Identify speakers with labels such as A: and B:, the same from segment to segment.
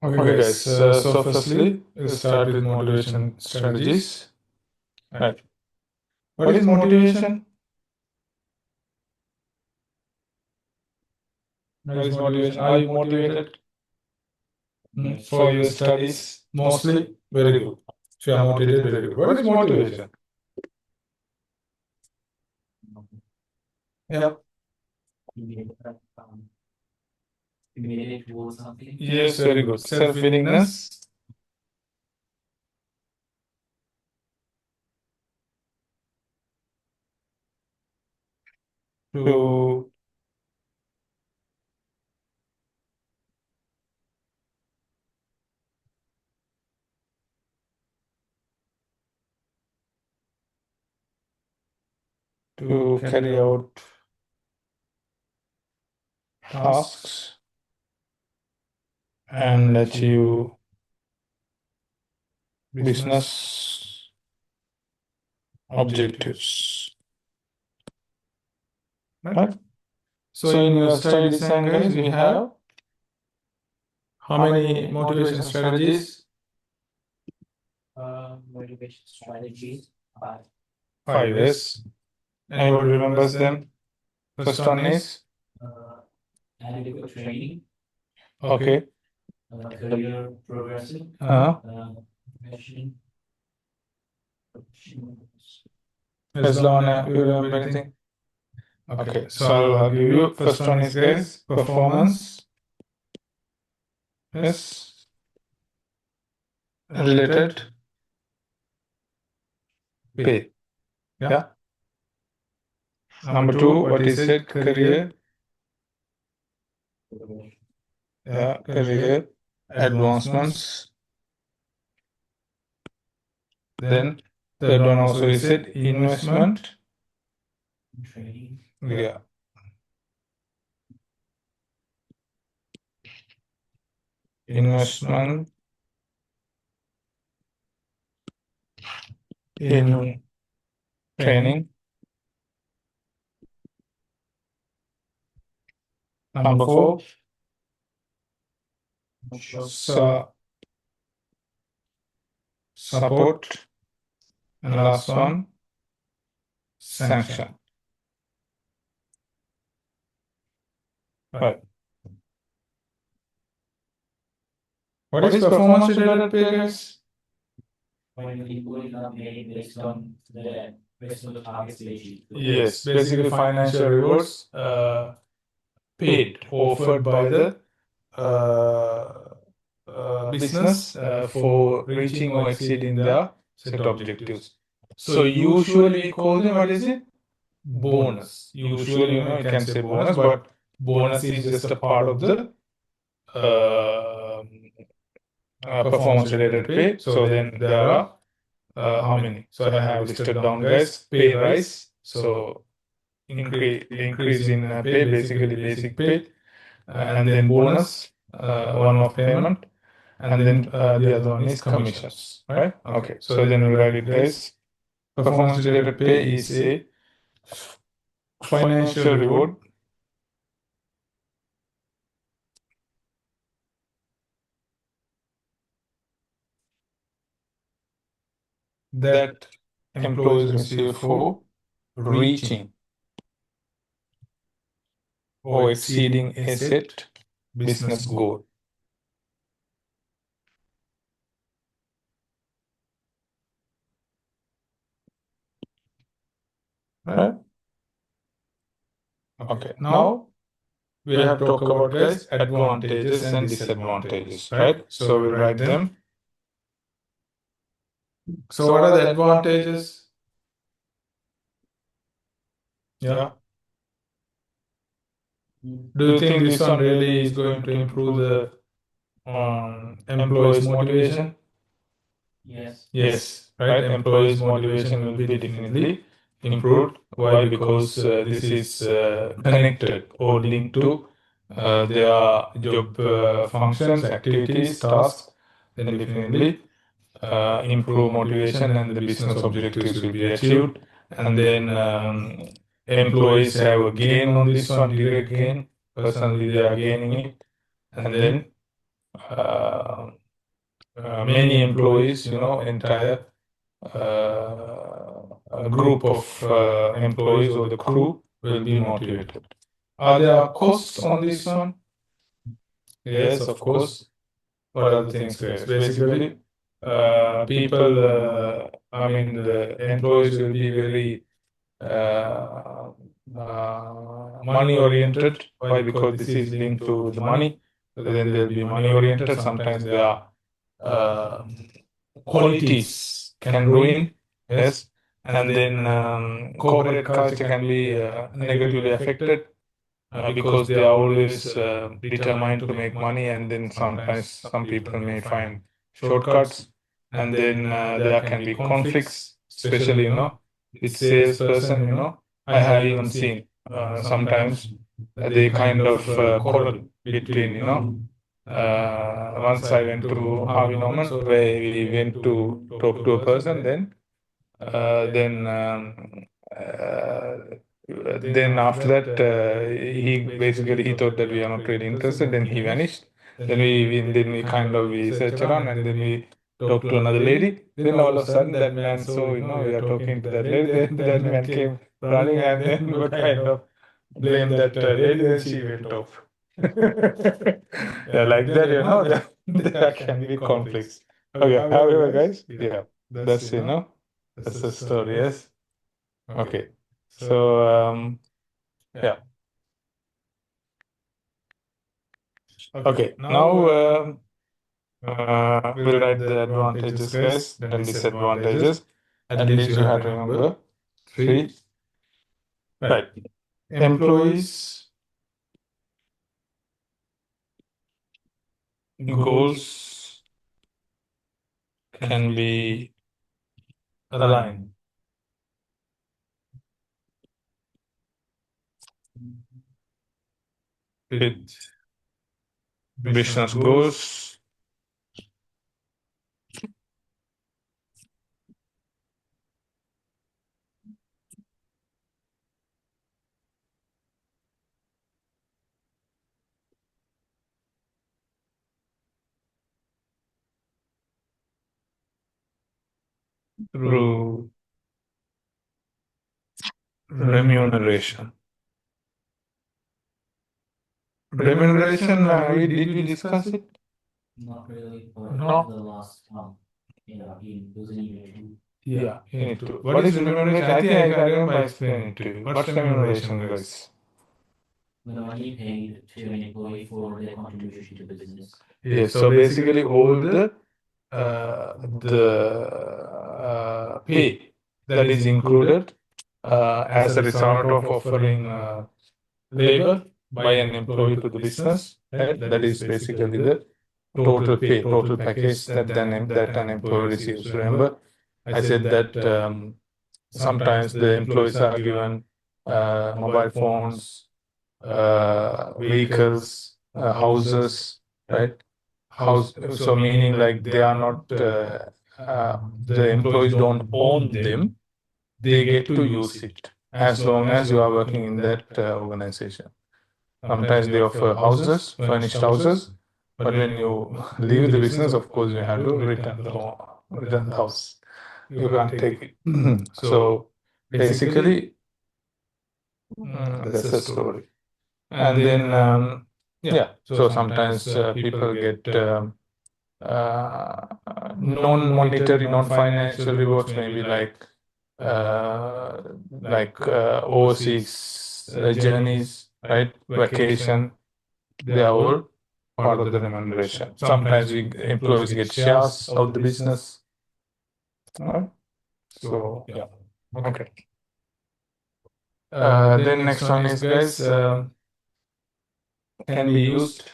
A: Okay, guys. So firstly, we'll start with motivation strategies. Right. What is motivation? What is motivation? Are you motivated for your studies? Mostly, very good. If you are motivated, very good. What is motivation? Yeah.
B: Immediate towards something.
A: Yes, very good. Self-willingness. To carry out tasks and achieve business objectives. Right? So in your study design, guys, we have how many motivation strategies?
B: Motivation strategies.
A: Five, yes. Anybody remembers them? First one is
B: Adequate training.
A: okay.
B: Career progressing. Mission.
A: Heslon, you remember anything? Okay, so I'll give you. First one is, guys, performance. Yes. Related pay. Yeah. Number two, what is it? Career. Yeah, career advancements. Then third one also is it investment.
B: Training.
A: Yeah. Investment in training. Number four, support. And last one, sanction. Right. What is performance related pay, guys?
B: When people are paid based on the targets they achieve.
A: Yes, basically financial rewards paid, offered by the business for reaching or exceeding their set objectives. So usually we call them, what is it? Bonus. Usually, you can say bonus, but bonus is just a part of the performance related pay. So then there are how many? So I have listed down, guys. Pay rise. So increase in pay, basically basic pay, and then bonus, one-off payment, and then the other one is commissions, right? Okay. So then we write it, guys. Performance related pay is a financial reward that employees receive for reaching or exceeding a set business goal. Right? Okay. Now we have to talk about, guys, advantages and disadvantages, right? So we'll write them. So what are the advantages? Yeah. Do you think this one really is going to improve the employees' motivation?
B: Yes.
A: Yes, right. Employees' motivation will be definitely improved. Why? Because this is connected or linked to their job functions, activities, tasks. Then definitely improve motivation and the business objectives will be achieved. And then employees have a gain on this one, direct gain. Personally, they are gaining it. And then uh, many employees, entire a group of employees or the crew will be motivated. Are there costs on this one? Yes, of course. What are the things, guys? Basically, people, the employees will be very money oriented. Why? Because this is linked to the money. So then they'll be money oriented. Sometimes their uh, qualities can ruin. Yes. And then corporate culture can be negatively affected because they are always determined to make money, and then sometimes some people may find shortcuts, and then there can be conflicts, especially with salesperson. I have even seen sometimes they kind of quarrel between. Once I went to Harvey Norman, where we went to talk to a person, then uh, then after that he thought that we are not really interested. Then he vanished. Then we kind of we searched around, and then we talked to another lady. Then all of a sudden that man saw, we are talking to that lady. Then that man came running, and then we kind of blamed that lady. Then she went off. Yeah, like that, there can be conflicts. Okay, however, guys, yeah, that's that's the story. Yes. Okay. So yeah. Okay. Now we'll write the advantages, guys, then disadvantages. At least you have to remember three. Right. Employees, goals can be aligned with business goals, through remuneration. Remuneration, did we discuss it?
B: Not really, but
A: No.
B: the last month, in those in
A: Yeah, you need to. What is remuneration? I think I remember explaining it to you. What's remuneration, guys?
B: the money paid to an employee for their contribution to the business.
A: Yes, so basically all the pay that is included as a result of offering labor by an employee to the business, right? That is basically the total pay, total package that an employee receives. Remember, I said that sometimes the employees are given mobile phones, vehicles, houses, right? House, so meaning like they are not, the employees don't own them, they get to use it as long as you are working in that organization. Sometimes they offer houses, furnished houses, but when you leave the business, of course, you have to return the house. You can't take it. So basically, that's the story. And then, yeah, so sometimes people get non-monetary, non-financial rewards, maybe overseas journeys, right? Vacation, they are all part of the remuneration. Sometimes employees get shares of the business. All right? So, yeah, okay. Then next one is, guys, can be used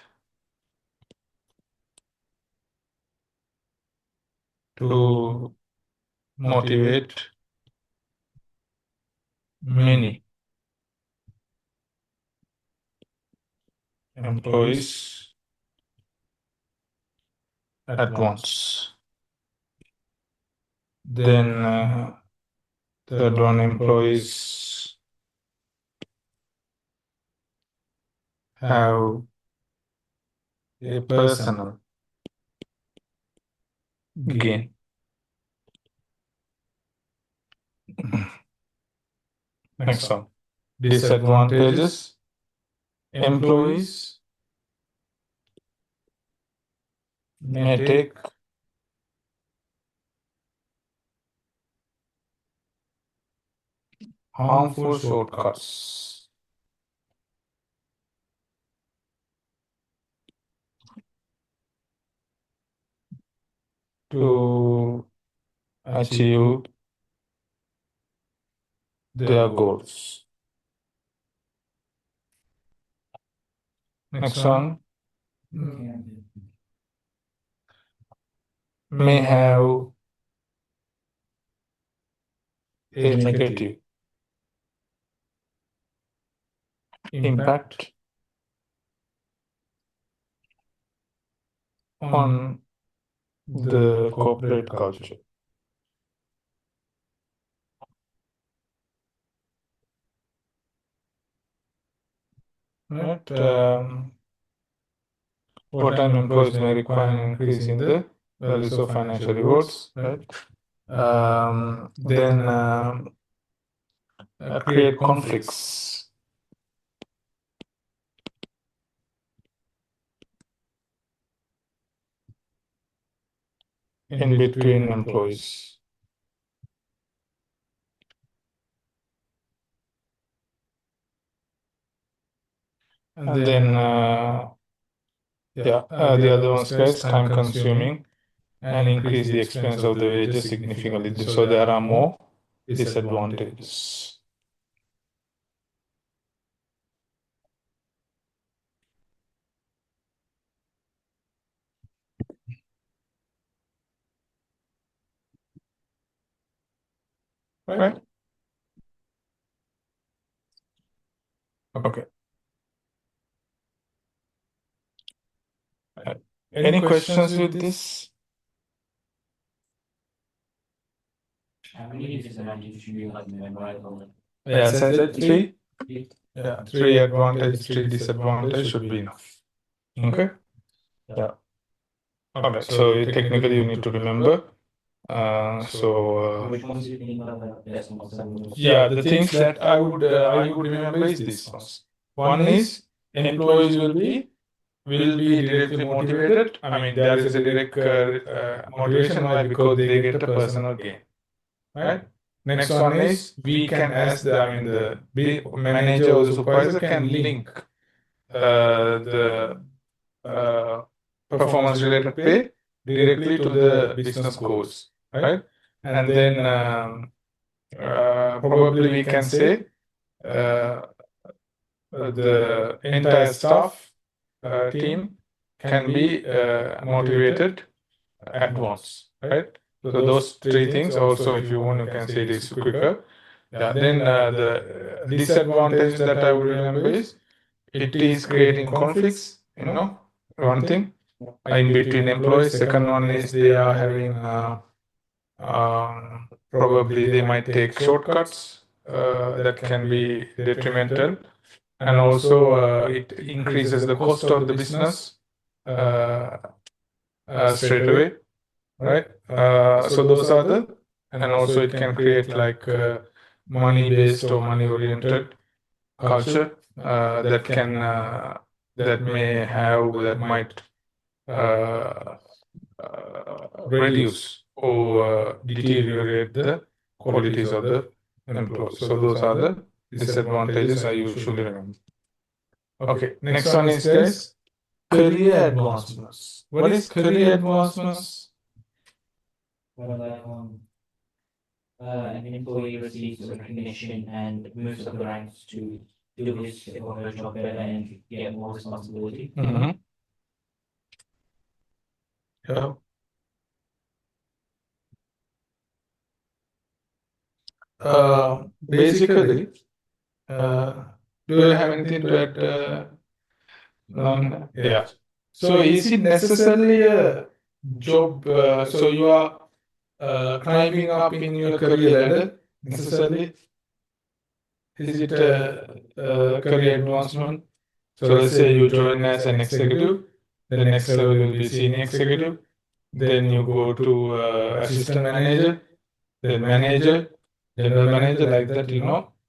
A: to motivate many employees at once. Then third one, employees have a personal gain. Next one. Disadvantages. Employees may take harmful shortcuts to achieve their goals. Next one. May have a negative impact on the corporate culture. Right? Full-time employees may require an increase in the values of financial rewards, right? Then create conflicts in between employees. And then, the other ones, guys, time consuming and increase the expense of the wages significantly. So there are more disadvantages. Right? Okay. Any questions with this?
B: How many disadvantages should you like memorize on it?
A: Yeah, as I said, three. Yeah, three advantage, three disadvantage should be enough. Okay. Yeah. Okay. So technically, you need to remember.
B: Which ones do you think are the best ones?
A: Yeah, the things that I would remember is these ones. One is employees will be directly motivated. I mean, there is a direct motivation. Why? Because they get a personal gain, right? Next one is we can, as the manager or the supervisor can link the performance related pay directly to the business goals, right? And then probably we can say the entire staff team can be motivated at once, right? So those three things. Also, if you want, you can say this quicker. Yeah. Then the disadvantages that I would remember is it is creating conflicts. One thing in between employees. Second one is they are having probably they might take shortcuts that can be detrimental, and also it increases the cost of the business straight away, right? So those are the, and also it can create like money-based or money-oriented culture that can that might reduce or deteriorate the qualities of the employees. So those are the disadvantages I usually remember. Okay, next one is, guys, career advancements. What is career advancements?
B: Well, an employee receives recognition and moves up the ranks to do his or her job better and get more responsibility.
A: Mm-hmm. Yeah. Basically, do you have anything to add? Yeah. So is it necessarily a job? So you are climbing up in your career ladder necessarily? Is it a career advancement? So let's say you join as an executive, the next level will be senior executive, then you go to assistant manager, then manager, general manager, like that,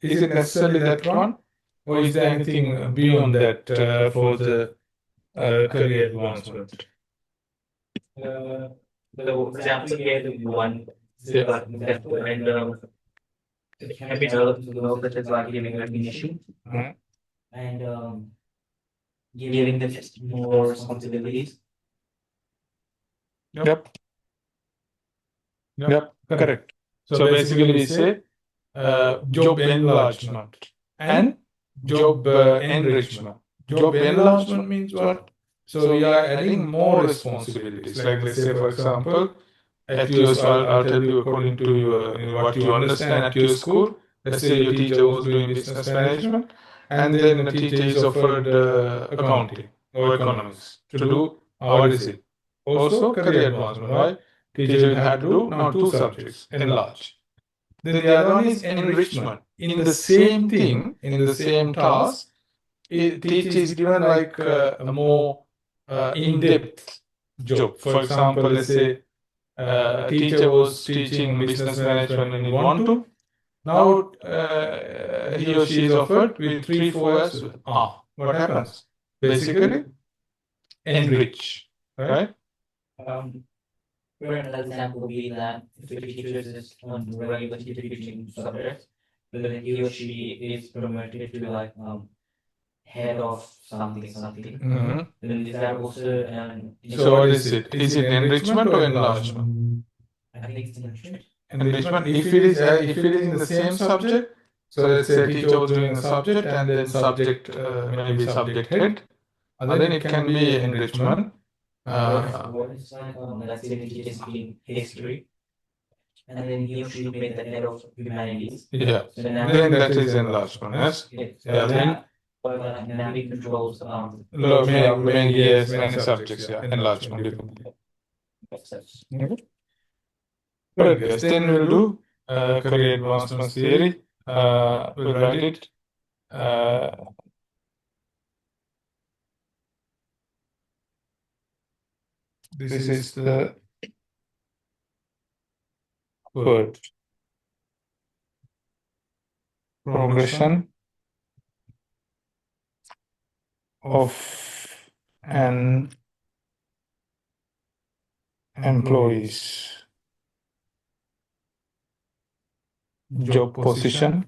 A: Is it necessarily that one? Or is there anything beyond that for the career advancement?
B: So, for example, here the one
A: Yeah.
B: example, and it can be developed to know such as like giving recognition
A: Mhm.
B: and giving them more responsibilities.
A: Yep. Yep. Correct. So basically, we say job enlargement and job enrichment. Job enlargement means what? So you are adding more responsibilities. Like let's say, for example, at your school, I'll tell you according to your what you understand at your school. Let's say your teacher was doing business management, and then the teacher is offered accounting or economics to do. What is it? Also career advancement, right? Teacher will have to do now two subjects, enlarge. Then the other one is enrichment. In the same thing, in the same task, teacher is given like a more in-depth job. For example, let's say a teacher was teaching business management in 1-2. Now he or she is offered with 3-4 years. What happens? Basically, enrich, right?
B: For another example would be that if the teacher is just on regular teaching subjects, but then he or she is promoted to like head of something.
A: Mhm.
B: Then is that also
A: So what is it? Is it enrichment or enlargement?
B: I think it's enrichment.
A: Enrichment. If it is in the same subject, so let's say teacher was doing a subject and then subject maybe subject head, and then it can be enrichment.
B: What is like let's say the teacher is speaking history, and then he or she made the head of humanities.
A: Yeah.
B: So now
A: Then that is enlargement. Yes. Yeah. Then
B: now he controls
A: many subjects. Yeah. Enlargement. Okay. Right, guys. Then we'll do career advancement theory. We'll write it. This is the word progression of an employee's job position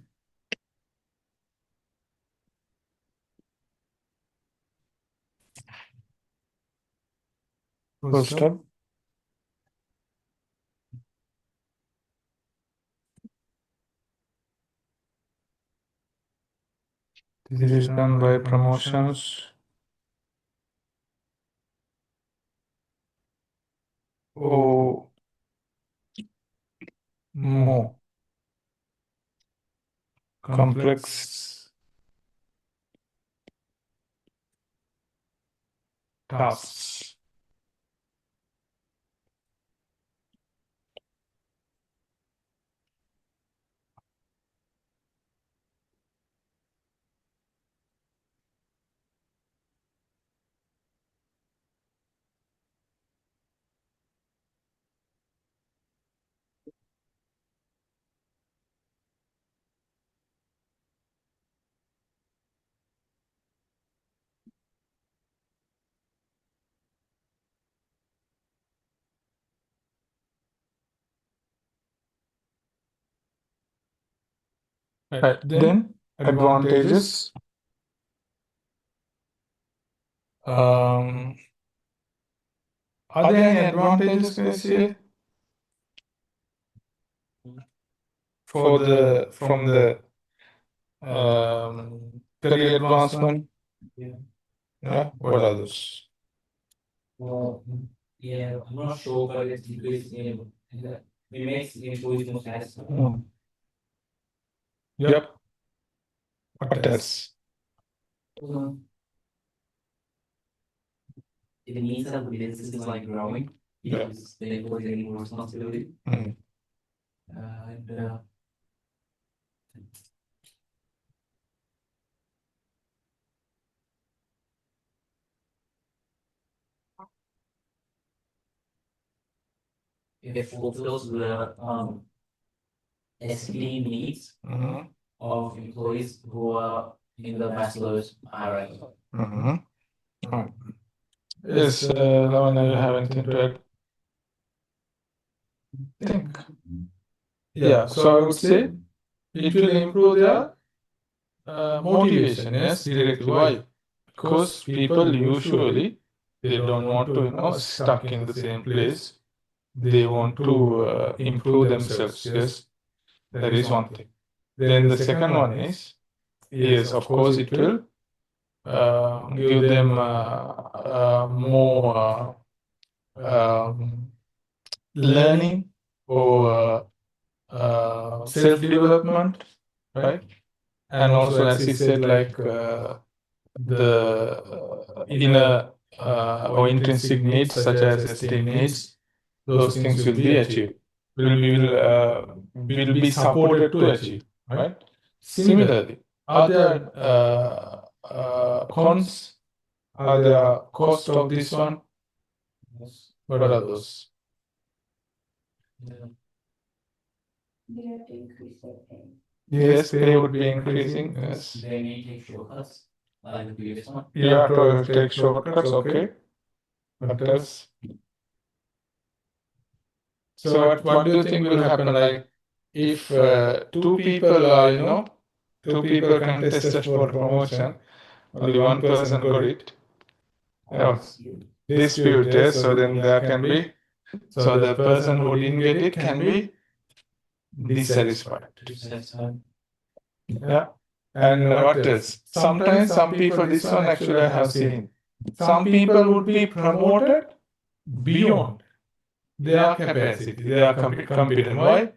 A: full stop. This is done by promotions or more complex tasks. Right. Then advantages. Are there any advantages, guys, here for the from the career advancement? Yeah. What others?
B: Well, yeah, I'm not sure, but it's increased it makes the employees more satisfied.
A: Yep. What else?
B: It means that the business is like growing because the employees are getting more responsibility.
A: Mm.
B: And if those were SPD needs
A: Mhm.
B: of employees who are in the bachelor's hierarchy.
A: Mhm. Right. Yes, Lavanya, you have anything to add? Think. Yeah, so I would say it will improve their motivation, yes, directly. Why? Because people usually they don't want to, stuck in the same place. They want to improve themselves. Yes, that is one thing. Then the second one is, yes, of course, it will give them more learning or self-development, right? And also, as he said, like the inner or intrinsic needs such as esteem needs, those things will be achieved, will be supported to achieve, right? Similarly, other cons, other cost of this one, what are those?
B: They have to increase their pay.
A: Yes, pay would be increasing. Yes.
B: They may take shortcuts like the previous one.
A: Yeah, to take shortcuts. Okay. What else? So what do you think will happen? Like if two people are, two people contested for promotion, only one person got it. Oh, dispute, yes. So then there can be, so the person who didn't get it can be dissatisfied. Yeah. And what else? Sometimes some people, this one actually I have seen, some people would be promoted beyond their capacity, their competent. Why?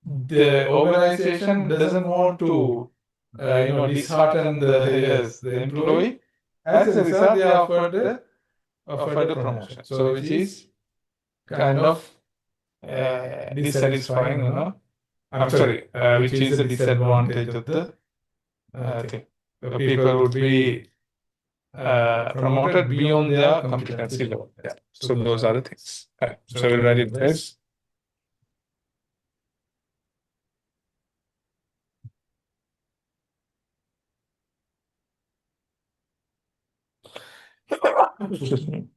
A: The organization doesn't want to, dishearten the employee. As a result, they offered the promotion. So which is kind of dissatisfying, I'm sorry, which is a disadvantage of the thing. The people would be promoted beyond their competency level. Yeah. So those are the things. So we'll write it as excuse me.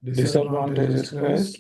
A: Disadvantages, guys.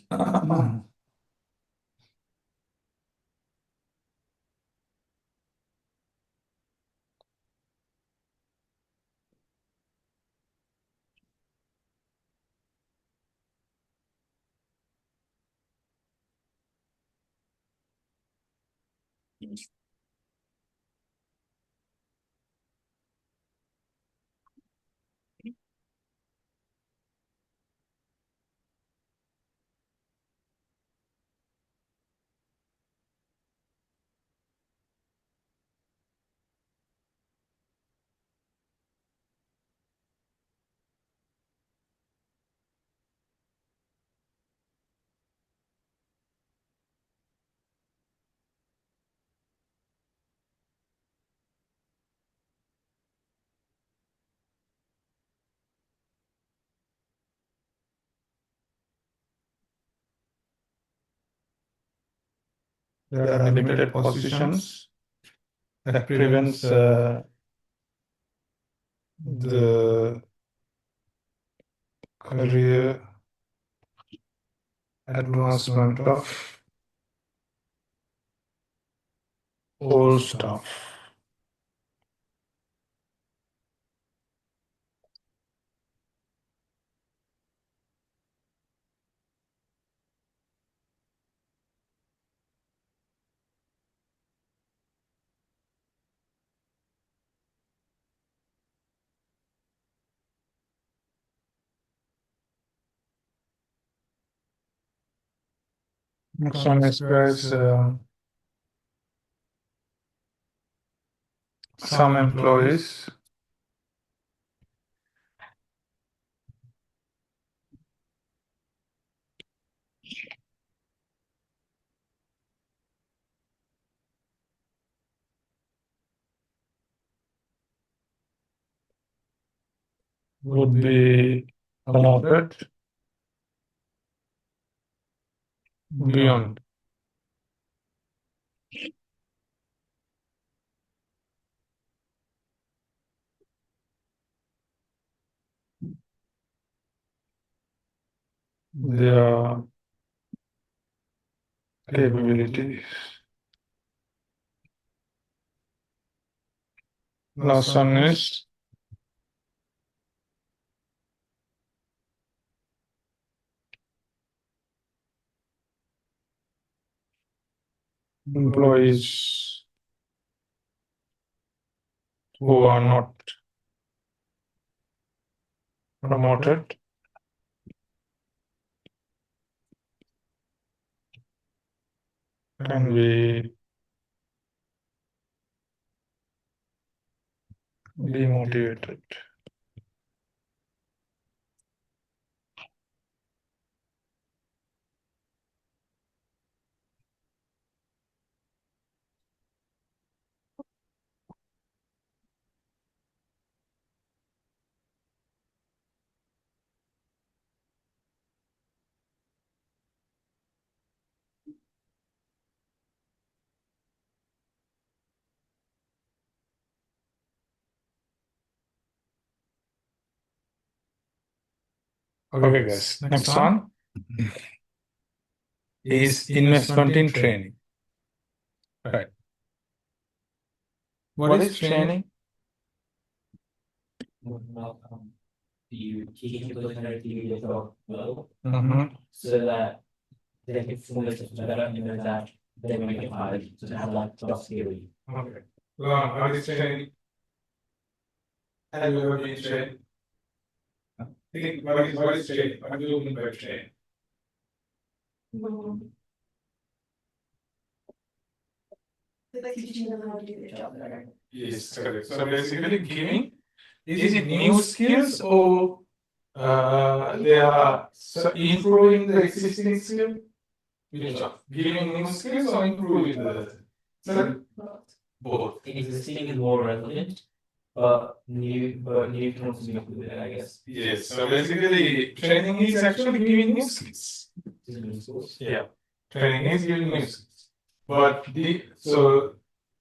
A: There are limited positions that prevents the career advancement of all staff. Next one is, guys, some employees would be promoted beyond their capabilities. Last one is employees who are not promoted can be demotivated. Okay, guys. Next one is investment in training. Right. What is training?
B: You teach the personality to talk well,
A: Mm-hmm.
B: so that they can focus better in that they make it hard to have like soft skill.
A: Okay. What is training? Have you ever been trained? Think what is training? What do you mean by training?
C: Like teaching them how to do their job better.
A: Yes, correct. So basically, giving, is it new skills or they are improving the existing skill? Which one? Giving new skills or improving the both?
B: Existing is more relevant, but new comes to include it, I guess.
A: Yes. So basically, training is actually giving new skills. Yeah, training is giving new skills. But so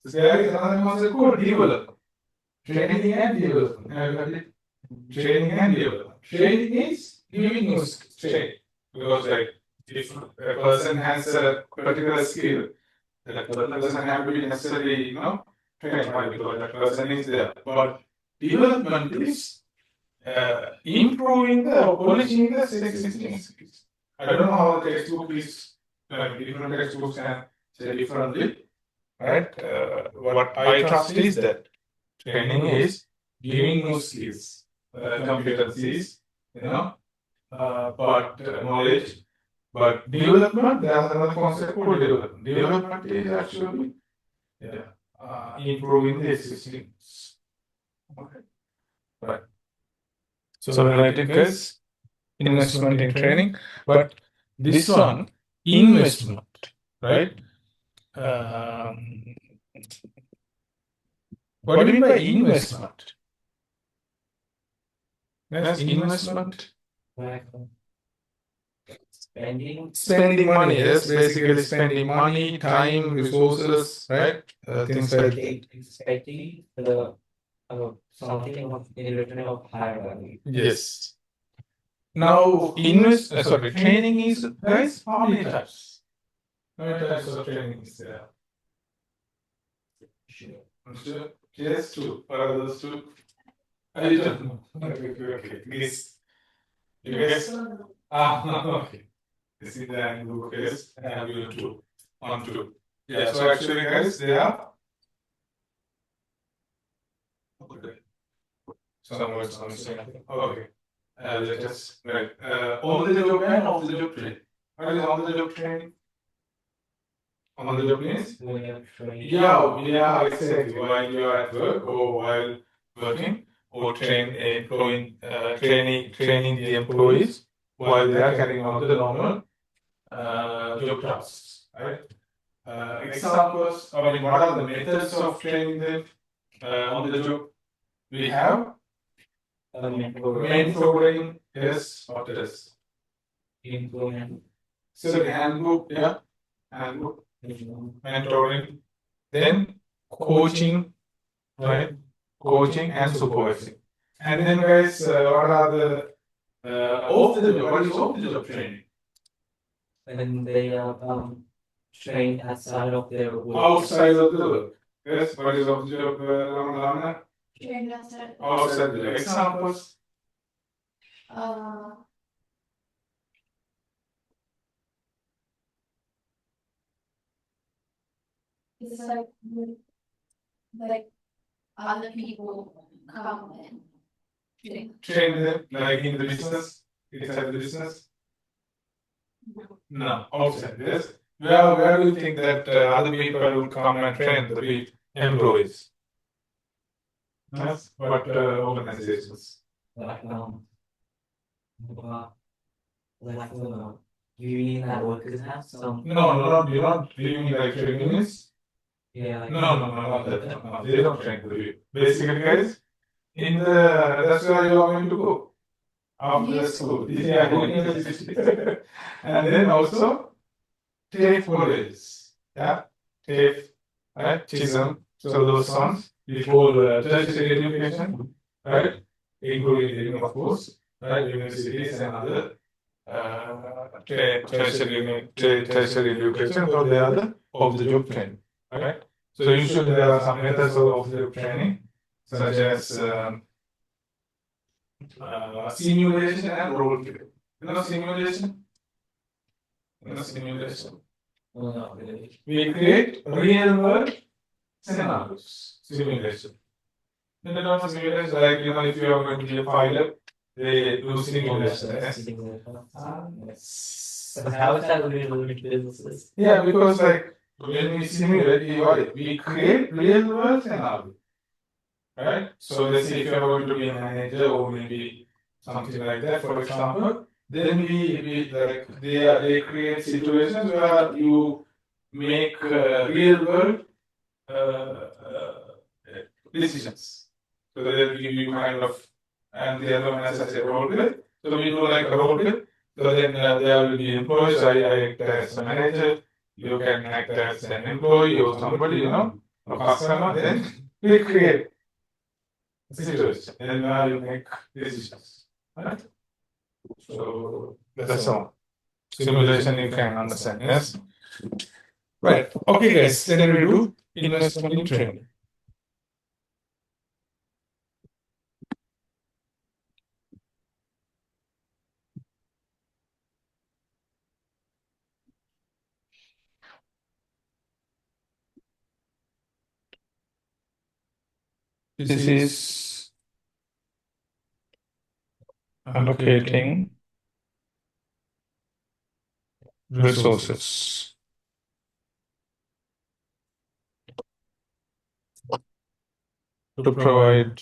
A: there is another concept called development. Training and development. Training and development. Training is giving you straight, because like if a person has a particular skill, that person have to be necessarily, trained. Why? Because that person is there. But development is improving or polishing the existing skills. I don't know how the textbook is, different textbooks can say differently, right? What I trust is that training is giving new skills, competencies, but knowledge. But development, there's another concept called development. Development is actually improving the existing. Okay. Right. So related case, investment in training, but this one, investment, right? What do you mean by investment? Yes, investment.
B: Like spending.
A: Spending money, yes, basically spending money, time, resources, right? Things like that.
B: Expecting something in return of higher value.
A: Yes. Now, training is, guys, how many types? How many types of training is there? Sure. Yes, two. What are those two? I don't know. Okay. Guess. You guess? Okay. This is the angle case. I have you two. 1, 2. Yeah, so actually, guys, they are. Okay. Some words on the same. Okay. Let us, right. On the job and off the job training. What is on the job training? On the job means? Yeah, exactly. While you are at work or while working, or training the employees while they are carrying out the normal job tasks, right? Examples, what are the methods of training them on the job? We have mentoring, yes, what else?
B: Improvement.
A: So handbook, yeah, handbook, mentoring, then coaching, right? Coaching and supervising. And then, guys, what are the what is off the job training?
B: When they are trained outside of their work.
A: Outside of the work. Yes, what is off the job, Ramana?
C: Trained outside.
A: Outside the job. Examples?
C: It's like other people come and
A: Train them, like in the business, inside the business? No, outside. Yes. Where do you think that other people will come and train the employees? Yes. What organizations?
B: Like you mean that workers have some?
A: No, you're not. Do you mean like trainings?
B: Yeah. Like,
A: No, not that. No, they don't train the people. Basically, guys, that's where you are going to go after the school. Yeah, and then also TAFE colleges. Yeah, TAFE, right? Chisholm. So those ones we call tertiary education, right? Including, of course, right? Universities and other tertiary education, so they are the of the job training, right? So usually there are some methods of the job training, such as simulation and role play. Simulation? Simulation.
B: not really.
A: We create real world scenarios. Simulation. Simulation, like if you are going to be a pilot, they do simulation. Yes.
B: But how is that related to businesses?
A: Yeah, because like when we simulate, we create real world scenario, right? So let's say if you are going to be a manager or maybe something like that, for example, then we like they create situations where you make real world decisions. So they'll give you kind of, and the other one as I said, role play. So we do like a role play. So then there will be employees. I act as a manager. You can act as an employee or somebody, a customer. Then we create a situation and now you make decisions. Right? So that's all. Simulation you can understand, yes? Right. Okay, guys, then we do investment in training. This is allocating resources to provide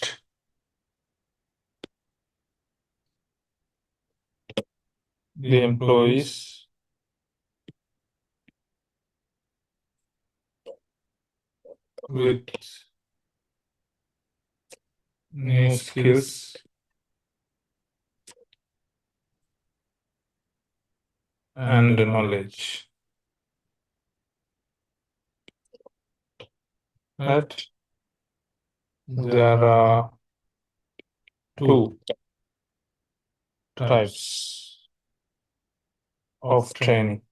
A: the employees with new skills and knowledge. Right? There are two types of training.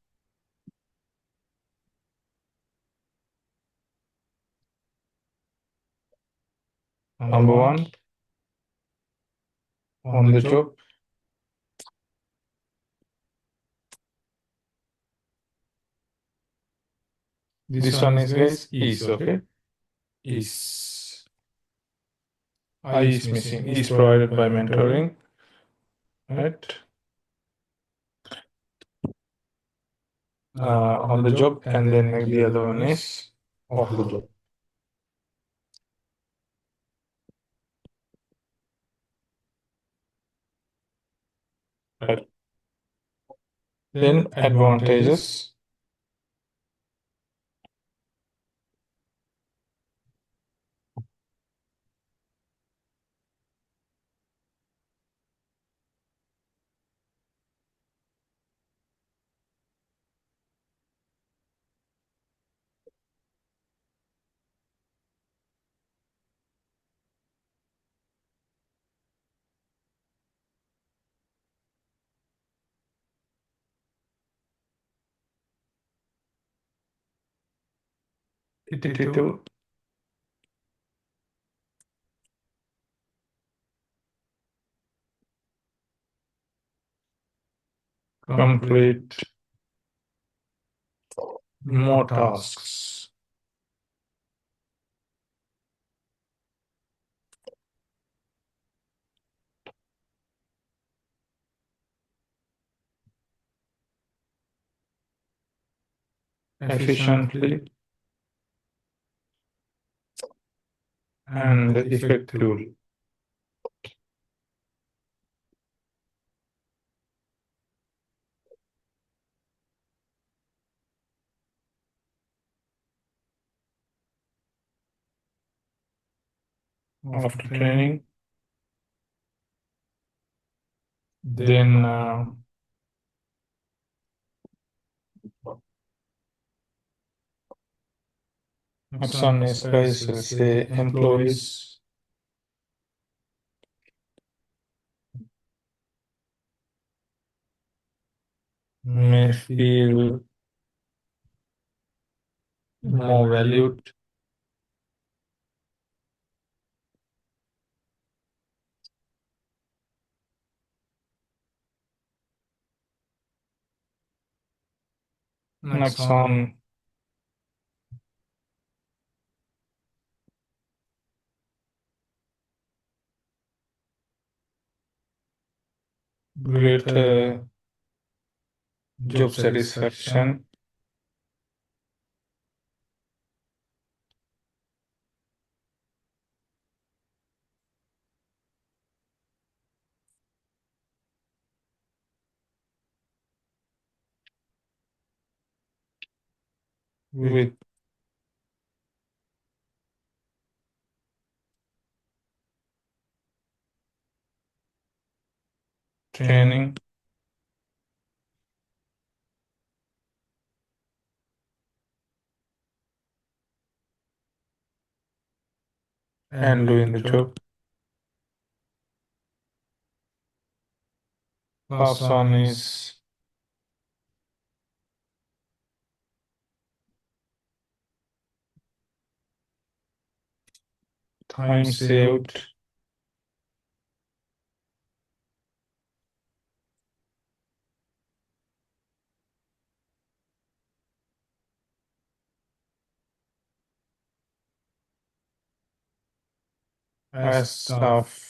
A: Number one, on the job. This one is, guys, is, okay? Is. I is missing. Is provided by mentoring. Right? On the job, and then the other one is off the job. Right. Then advantages. Repetitive. Complete more tasks. Efficiently and effectively. After training, then next one is, guys, will say employees may feel more valued next on greater job satisfaction with training and doing the job. Last one is time saved. As stuff.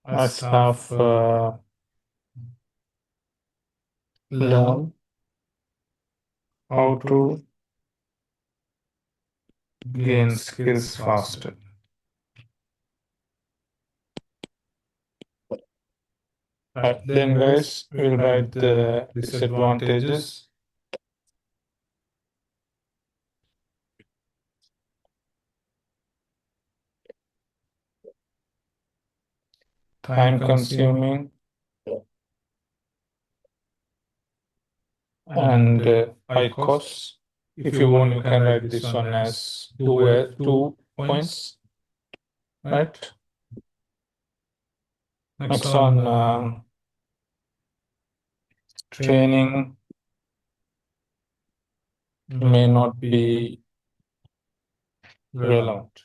A: As stuff. Learn how to gain skills faster. Then guys, we'll write the disadvantages. Time consuming and high costs. If you want, you can write this one as 2 points, right? Next one, training may not be relevant.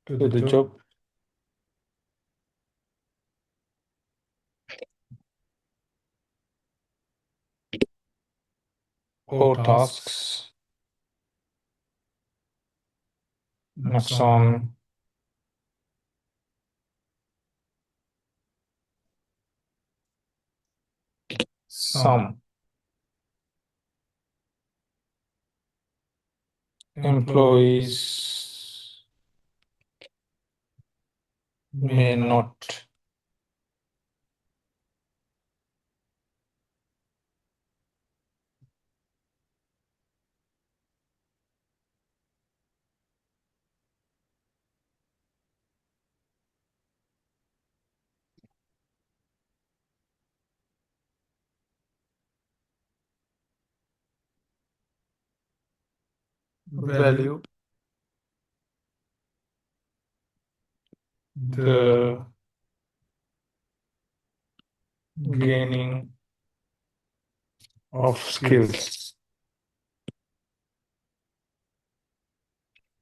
A: To the job. Or tasks. Next one. Some employees may not value the gaining of skills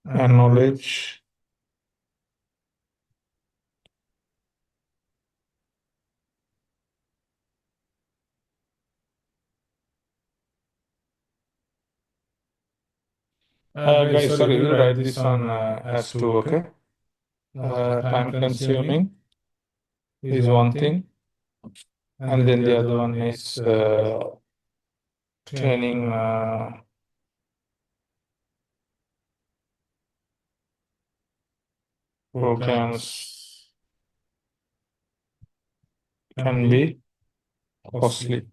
A: and knowledge guys, sorry, we'll write this one as 2, okay? Time consuming is one thing, and then the other one is training programs can be costly.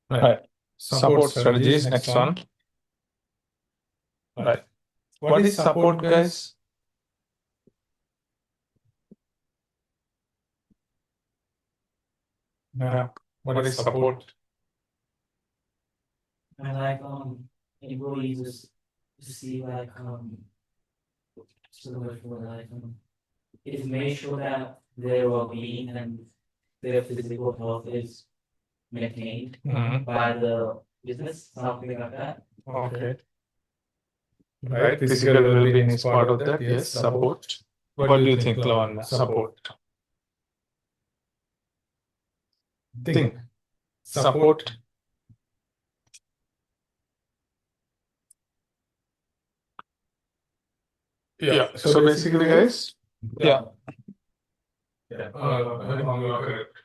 A: Right. Support strategies, next one. Right. What is support, guys? Yeah. What is support?
B: And like employees just see like so the word for like it is make sure that their well-being and their physical health is maintained
A: Mhm.
B: by the business, something like that.
A: Okay. right? Physical well-being is part of that. Yes, support. What do you think, Lavanya? Support. Think. Support. Yeah. So basically, guys, yeah. Yeah. You are correct.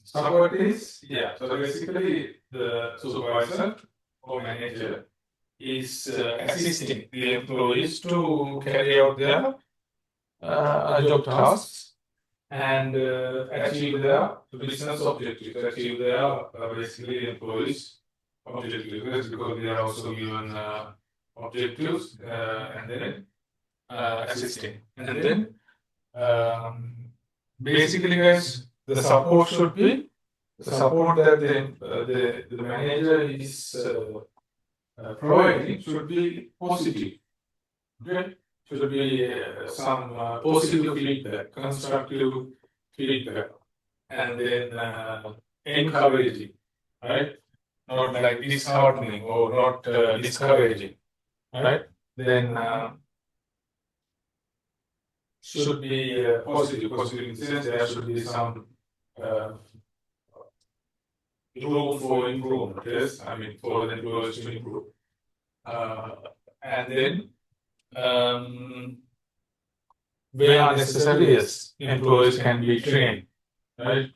A: Support is, yeah. So basically, the supervisor or manager is assisting the employees to carry out their job tasks and achieve their business objectives, achieve their basically employees' objectives, because they are also given objectives and then assisting. And then basically, guys, the support should be the support that the manager is providing should be positive. Okay? Should be some positive feedback, constructive feedback, and then encouraging, right? Not like disheartening or not discouraging, right? Then should be positive. Positive in the sense there should be some uh, room for improvement. Yes, I mean for the employees to improve, and then where necessary, yes, employees can be trained, right?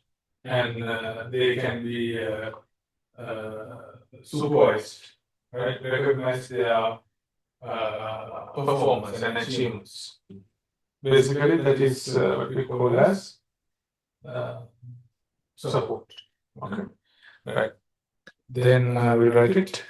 A: And they can be supervised, right? Recognize their performance and achievements. Basically, that is what we call as support. Okay, right. Then we'll write it.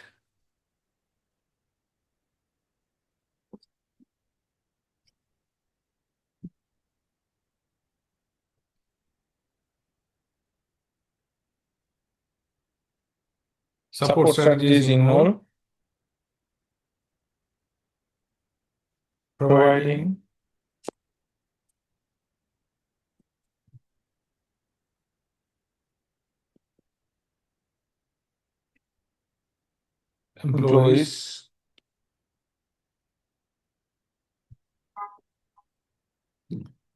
A: Support strategies involve providing employees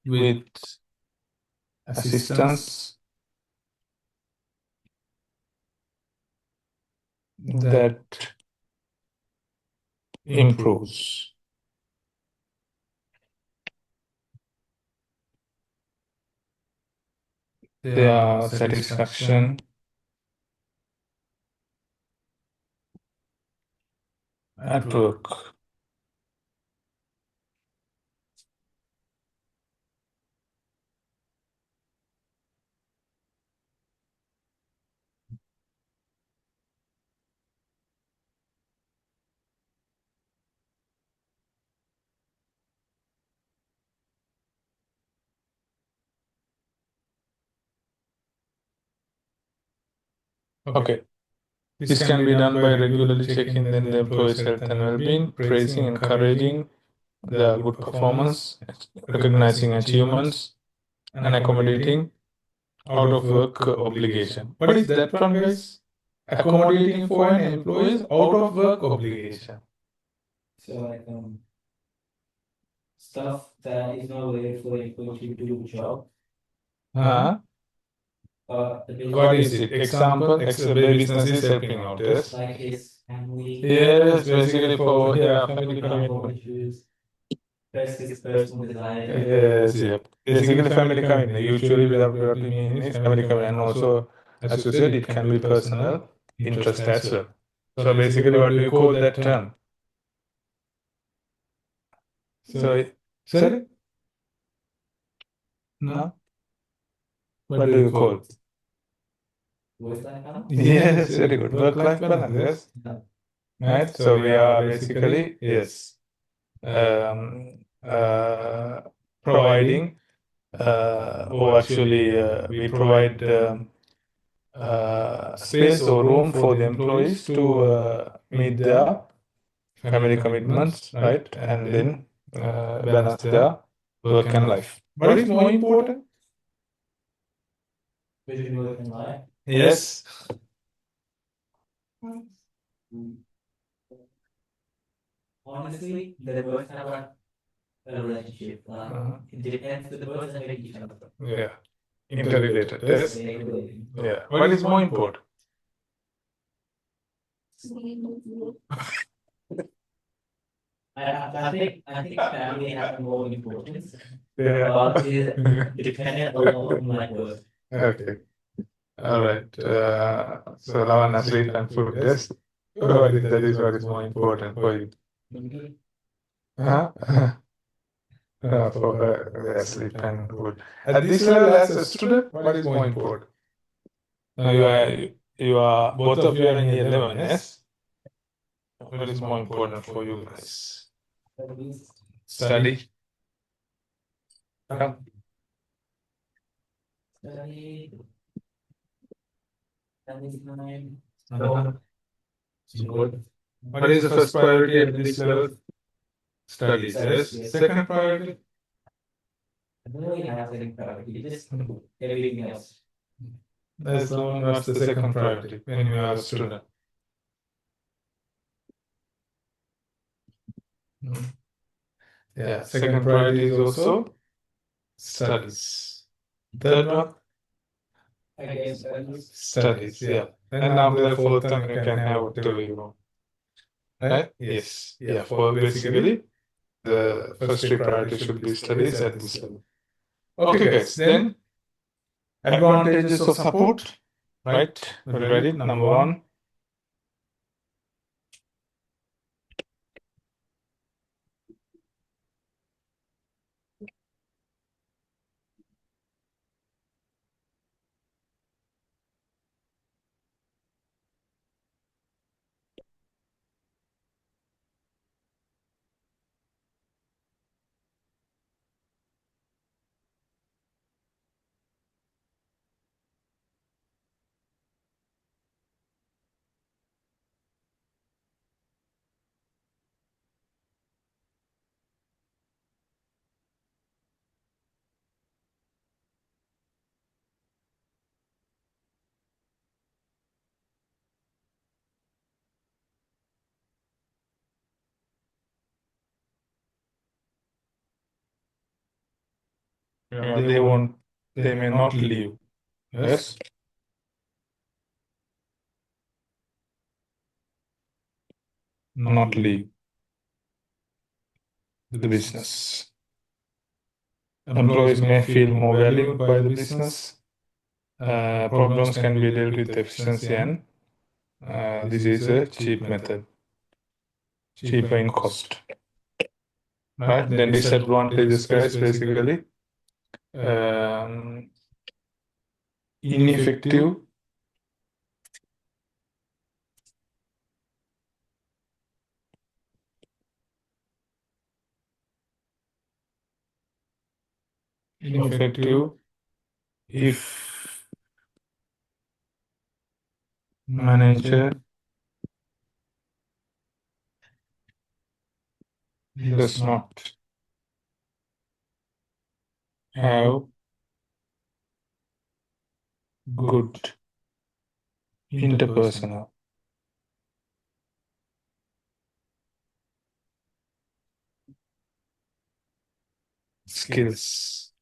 A: with assistance that improves their satisfaction at work. Okay. This can be done by regularly checking then the employee's health and well-being, praising, encouraging their good performance, recognizing achievements, and accommodating out of work obligation. What is that one, guys? Accommodating for an employee's out of work obligation.
B: So like stuff that is not related for the employee to do the job.
A: What is it? Example, the business is helping out, yes?
B: Like his family.
A: Yes, basically for family commitment.
B: His personal desire.
A: Yes, yep. Basically family commitment. Usually without what we mean is family commitment. And also, as you said, it can be personal interest as well. So basically what do you call that term? So, sorry? No? What do you call it?
B: Work-life balance?
A: Yes, very good. Work-life balance, yes.
B: No.
A: Right? So we are basically, yes, providing, or actually we provide space or room for the employees to meet their family commitments, right? And then balance their work and life. What is more important?
B: Between work and life.
A: Yes.
B: Mm. honestly, the words have a relationship. It depends on the person with each other.
A: Yeah. Interrelated. Yes.
B: Exactly.
A: Yeah. What is more important?
B: I think family has more importance,
A: Yeah.
B: but is dependent a lot on my words.
A: Okay. All right. So love and sleep and food. Yes. What is that is what is more important for you? Huh? For sleep and food. At this level, as a student, what is more important? Now you are both of you are in year 11, yes? What is more important for you guys? Study. Come.
B: Study. That is my
A: Good. What is the first priority at this level? Studies. Yes. Second priority?
B: I don't really have any priority, just everything else.
A: As long as the second priority when you are a student. Yeah, second priority is also studies. Third one?
B: Again, studies.
A: Studies, yeah. And after the fourth one, you can have whatever you want. Right? Yes. Yeah, for basically, the first three priorities should be studies at this level. Okay, guys, then advantages of support, right? Are you ready? Number one. They may not leave. Yes? Not leave the business. Employees may feel more valued by the business. Problems can be dealt with efficiency, and this is a cheap method, cheaper in cost. Right? Then disadvantages, guys, basically ineffective. Ineffective if manager does not have good interpersonal skills.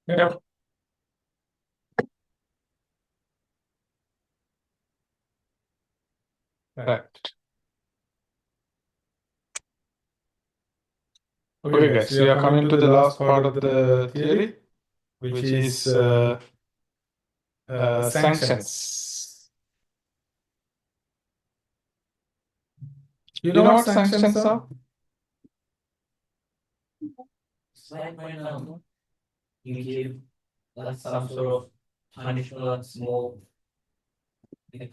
A: Yep. Right. Okay, guys, we are coming to the last part of the theory, which is sanctions. You know what sanctions are?
B: Slide point number. You give some sort of punishment or small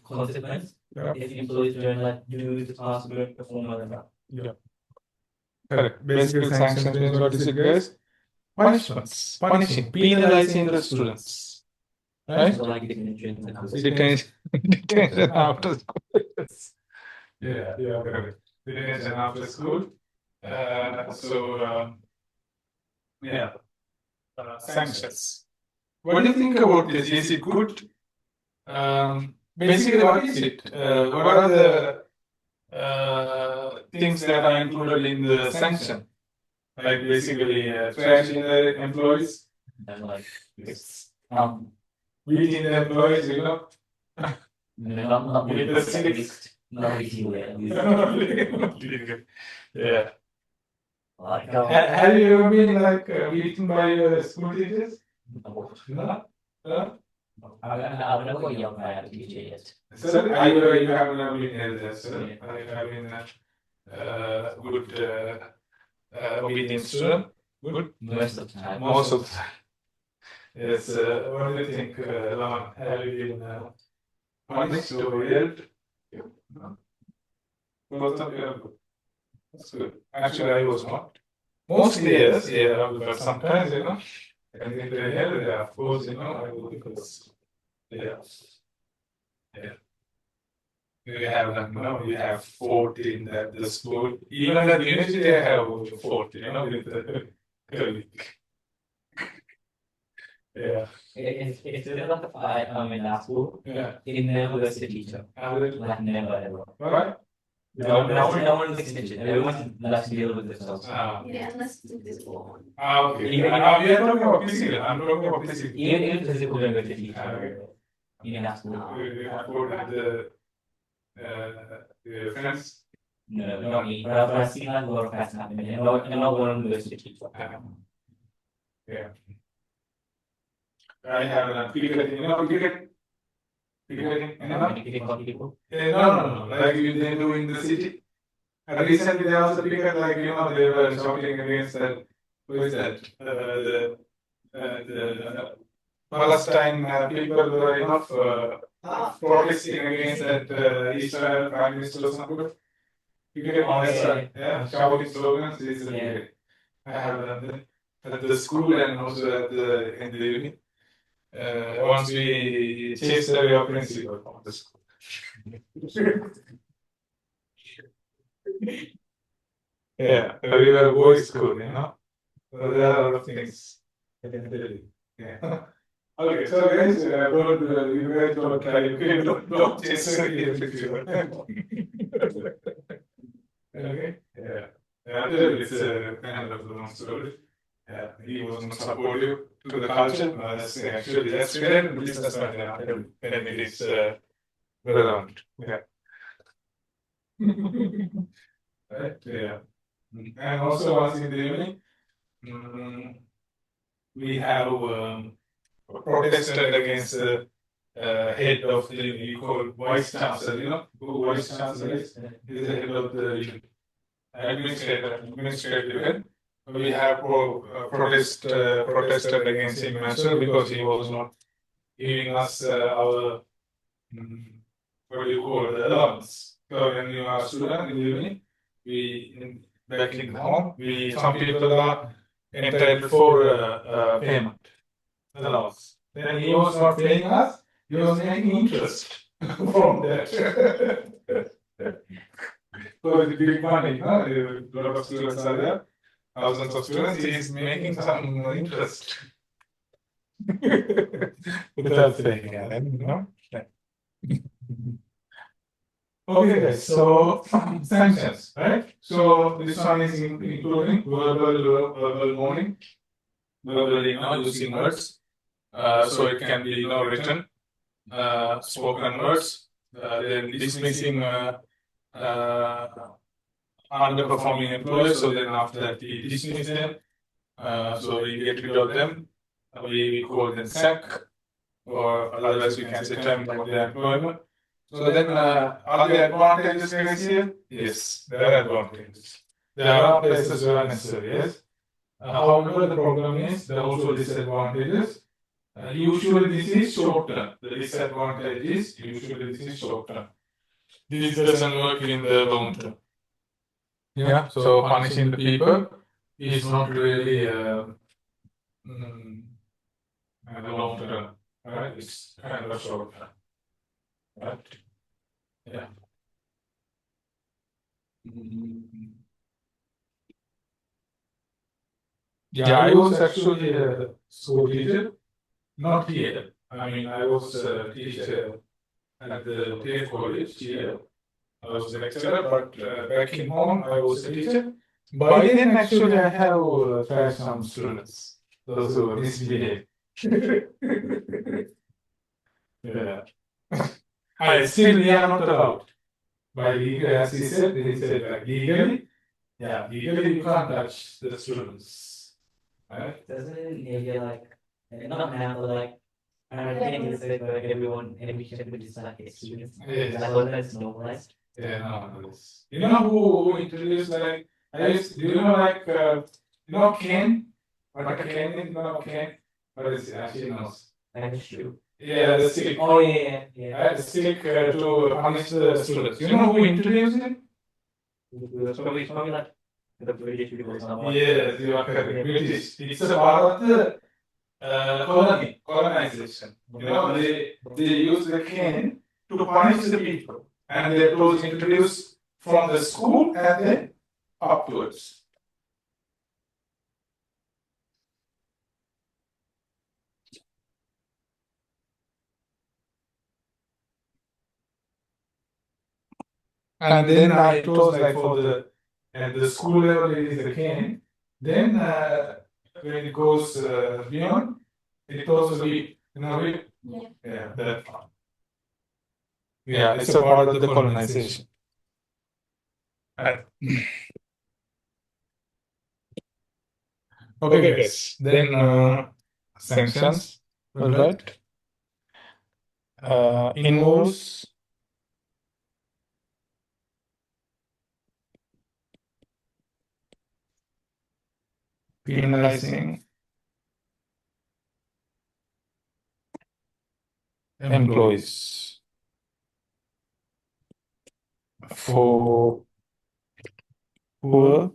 B: consequence if employees don't do the task or don't perform well enough.
A: Yeah. Correct. Basically, sanctions means what is it, guys? Punishments. Punishing, penalizing the students. Right?
B: So detention.
A: Detention after school. Yeah, correct. Detention after school. Yeah. Sanctions. what do you think about this? Is it good? Basically, what is it? What are the things that are included in the sanction? Like basically trashing the employees,
B: And like
A: it's
B: beating
A: beating the employees, you know.
B: not
A: With
B: with
A: the
B: at
A: sticks.
B: least not with you at least.
A: Yeah.
B: Like
A: Have you ever been like beaten by your school teachers?
B: no.
A: No? No?
B: I've never got yelled by a teacher yet.
A: So you have never been held as I have been a good obedient student. Good.
B: Most of the time.
A: Most of the time. Yes. What do you think, Laman? Have you been punished or yelled? No. Both of you are good. That's good. Actually, I was not. Mostly yes, yeah, but sometimes, you know, I think they held it, of course, you know, I will because, yeah. Yeah. We have like, you know, we have 14 at the school. Even at university, I have 14, you know, with the colleague. Yeah.
B: It's a lot of I in our school.
A: Yeah.
B: It never was a teacher.
A: Other-
B: Like never ever.
A: Right?
B: No one is attention. Everyone likes to deal with themselves.
C: Yeah, unless it's invisible.
A: Okay.
B: Even-
A: We are talking about physical. I'm talking about physical.
B: Even physical don't go to teacher. In our school.
A: We have got the friends.
B: No, not me. But I've seen like a lot of facts happening. And not one of them goes to teacher.
A: Yeah. I have a picketing, you know, picketing, you know?
B: If you call people.
A: No, like they do in the city. And recently there was a picket, like, you know, they were shouting against that, who is that? The Palestine people were, you know, protesting against that Israel Prime Minister or something. Picket on Israel, yeah, shouting slogans is a picket. I have done that at the school and also in the uni. Once we chased away our principal from the school. Yeah, we were a boys' school, you know. So there are a lot of things. Yeah. Okay, so guys, you guys don't try, don't chase away your principal. Okay, yeah. It's a kind of a long story. Yeah, he was not supportive to the culture. That's related to business when it is relevant. Yeah. Right. Yeah. And also once in the evening, we have protested against the head of the we call vice chancellor. You know who vice chancellor is? He's the head of the administrative head. We have protested against him as well because he was not giving us our what do you call the allowance. So when you are a student in the evening, back in home, some people are entitled for payment allowance. Then he was not paying us; he was making interest from that. So it's big money, huh? A lot of students are there. Thousands of students, he is making some interest. Without saying that, you know? Okay, guys, so sanctions, right? So this one is including verbal warning, verbally, using words. So it can be, written, spoken words, then dismissing underperforming employees. So then after that, we dismiss them. So we get rid of them. We call them sack, or otherwise we can say terminate their employment. So then, are there advantages, guys, here? Yes, there are advantages. There are places where necessary, yes. However, the problem is there are also disadvantages. Usually this is short term. The disadvantage is usually this is short term. This doesn't work in the long term. Yeah, so punishing the people is not really long term, right? It's kind of short term, right? Yeah. Yeah, I was actually a school teacher. not here. I mean, I was a teacher at the TF college here. I was a lecturer, but back in home, I was a teacher. By then, actually, I have tried some students, those who misbehave. Yeah. I still, we are not allowed. By legal, as he said like legally, yeah, legally you can't touch the students. Right?
B: Doesn't it area not now, but I think it's like everyone, every kid is like students.
A: Yes.
B: Like all that's normalized.
A: Yeah, no, it's, you know who introduced like do you know like Ken? What a Ken is, Ken? What is it? Actually knows.
B: Like a shoe.
A: Yeah, the stick.
B: Oh yeah.
A: The stick to punish the students. You know who introduced it?
B: It's probably like the British people or something.
A: Yes, you are correct. British. It's a part of the colonization. You know, they use the cane to punish the people, and that was introduced from the school and then upwards. And then it was like for the at the school level it is a cane. Then when it goes beyond, it also be yeah, that one. Yeah, it's a part of the colonization. Okay, guys. Then sanctions, all right. Involves penalizing employees for poor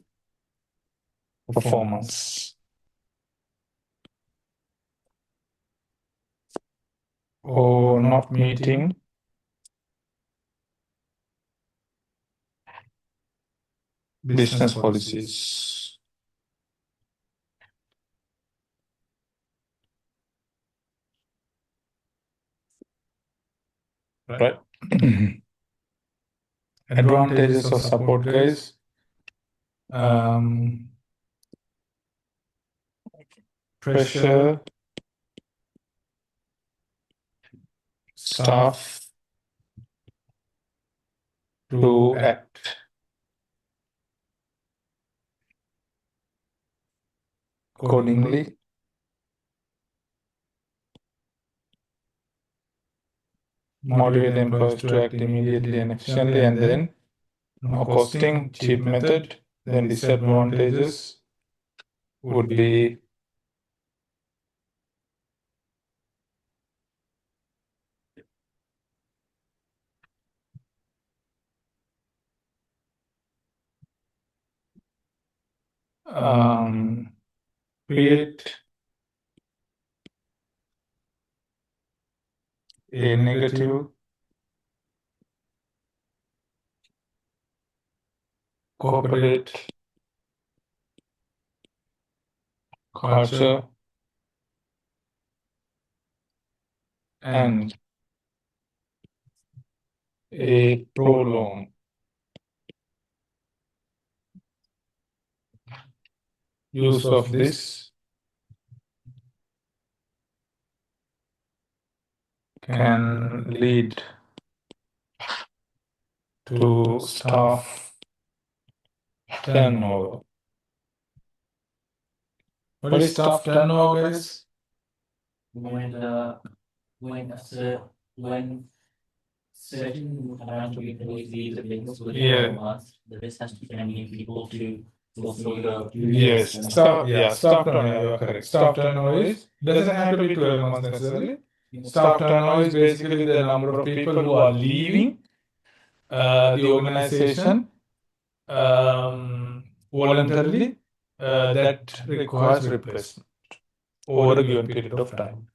A: performance or not meeting business policies. Right. Advantages of support, guys. Pressure staff to act accordingly. Motivate employees to act immediately and efficiently, and then no costing, cheap method. Then disadvantages would be create a negative corporate culture and a prolonged use of this can lead to staff turnover. What is staff turnover, guys?
B: When certain amount of employees leave the business within 4 months, the business has to find new people to fulfill the
A: Yes, staff turnover, you are correct. Staff turnover doesn't have to be 12 months necessarily. Staff turnover is basically the number of people who are leaving the organization voluntarily that requires replacement over a given period of time.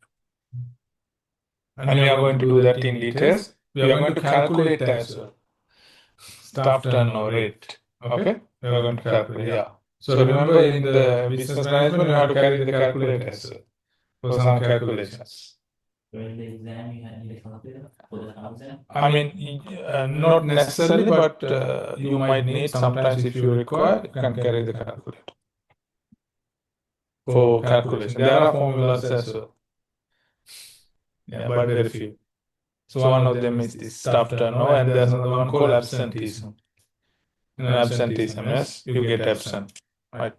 A: And we are going to do that in details. We are going to calculate as well. Staff turnover rate. Okay? We are going to calculate, yeah. So remember in the business management, you have to carry the calculator as well. for some calculations.
B: During the exam, you need a calculator for the final exam.
A: I mean, not necessarily, but you might need sometimes if you require, you can carry the calculator for calculation. There are formulas as well. Yeah, but very few. So one of them is this staff turnover, and there's another one called absenteeism. In absenteeism, yes, you get absent, right?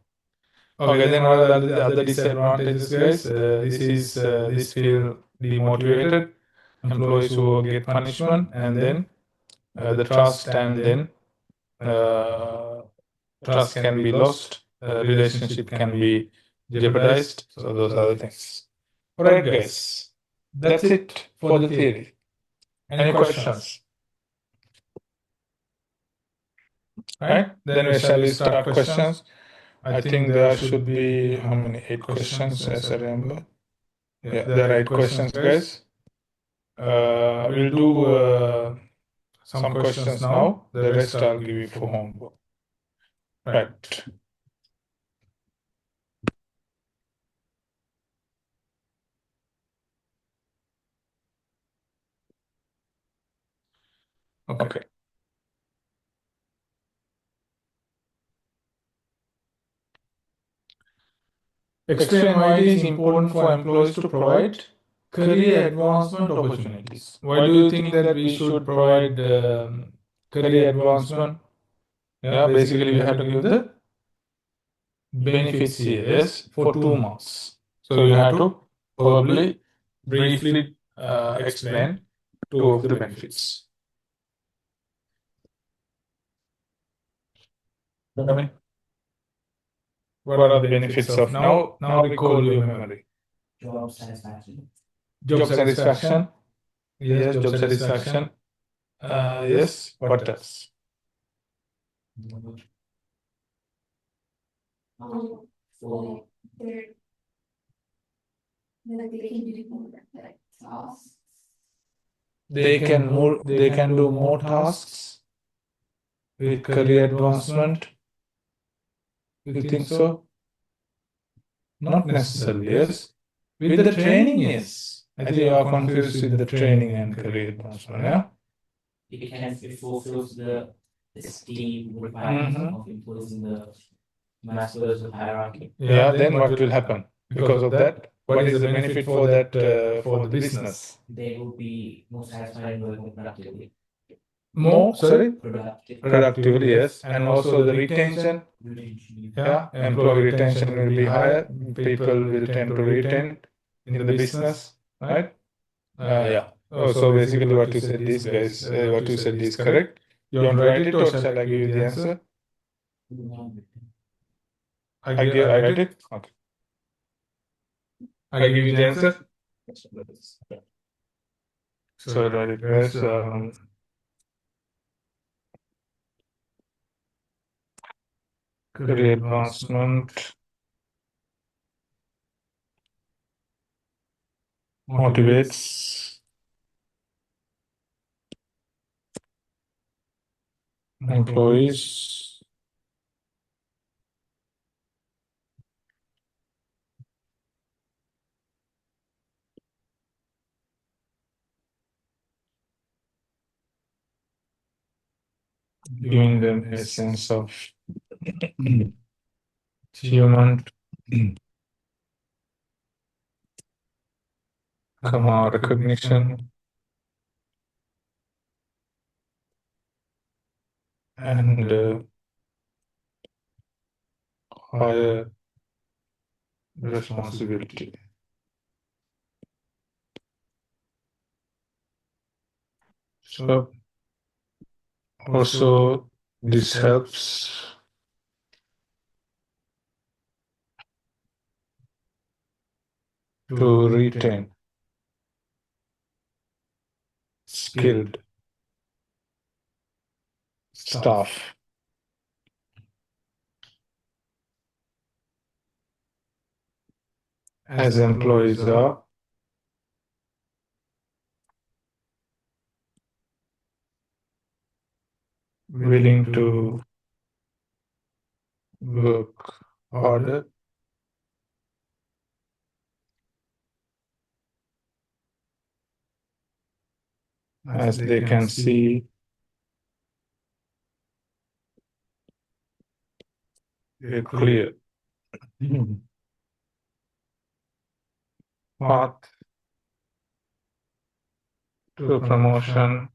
A: Okay, then what are the other disadvantages, guys? This feel demotivated, employees who get punishment, and then the trust, and then trust can be lost, relationship can be jeopardized. So those are the things. All right, guys, that's it for the theory. Any questions? Right? Then we shall start questions. I think there should be how many? 8 questions, as I remember. Yeah, there are 8 questions, guys. We'll do some questions now. The rest I'll give you for homework. Right. Okay. Explain why it is important for employees to provide career advancement opportunities. Why do you think that we should provide career advancement? Yeah, basically we have to give the benefits here, yes, for 2 months. So you have to probably briefly explain 2 of the benefits. What are the benefits of now? Now recall your memory.
B: Job satisfaction.
A: Job satisfaction. Yes, job satisfaction. Yes, what else?
C: For their like they can do more like tasks.
A: They can do more tasks with career advancement. You think so? Not necessarily, yes. With the training, yes. I think you are confused with the training and career advancement, yeah?
B: It fulfills the esteem requirements of employees in the Maslow's hierarchy.
A: Yeah, then what will happen? Because of that, what is the benefit for that for the business?
B: They will be more satisfied and more productively.
A: More, sorry?
B: Productive.
A: Productively, yes. And also the retention. Yeah, employee retention will be higher. People will tend to retain in the business, right? Yeah. Oh, so basically what you said is, guys, what you said is correct. You want to write it or shall I give you the answer? I write it? Okay. I give you the answer? So write it, guys. Career advancement motivates employees giving them a sense of achievement, recognition, and higher responsibility. So also this helps to retain skilled staff. As employees are willing to work harder as they can see. Very clear. Path to promotion.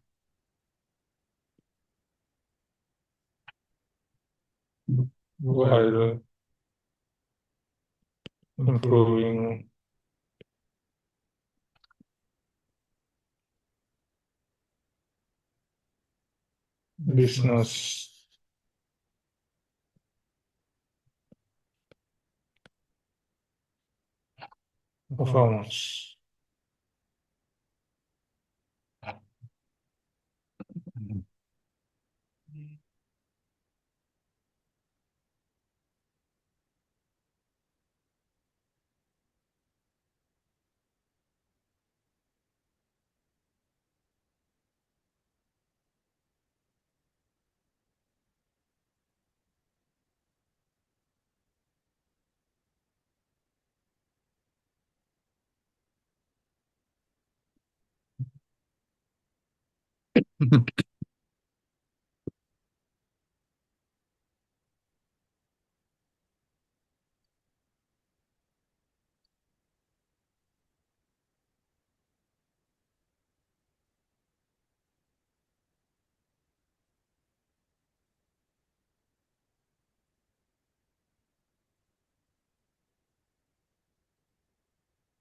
A: While improving business performance.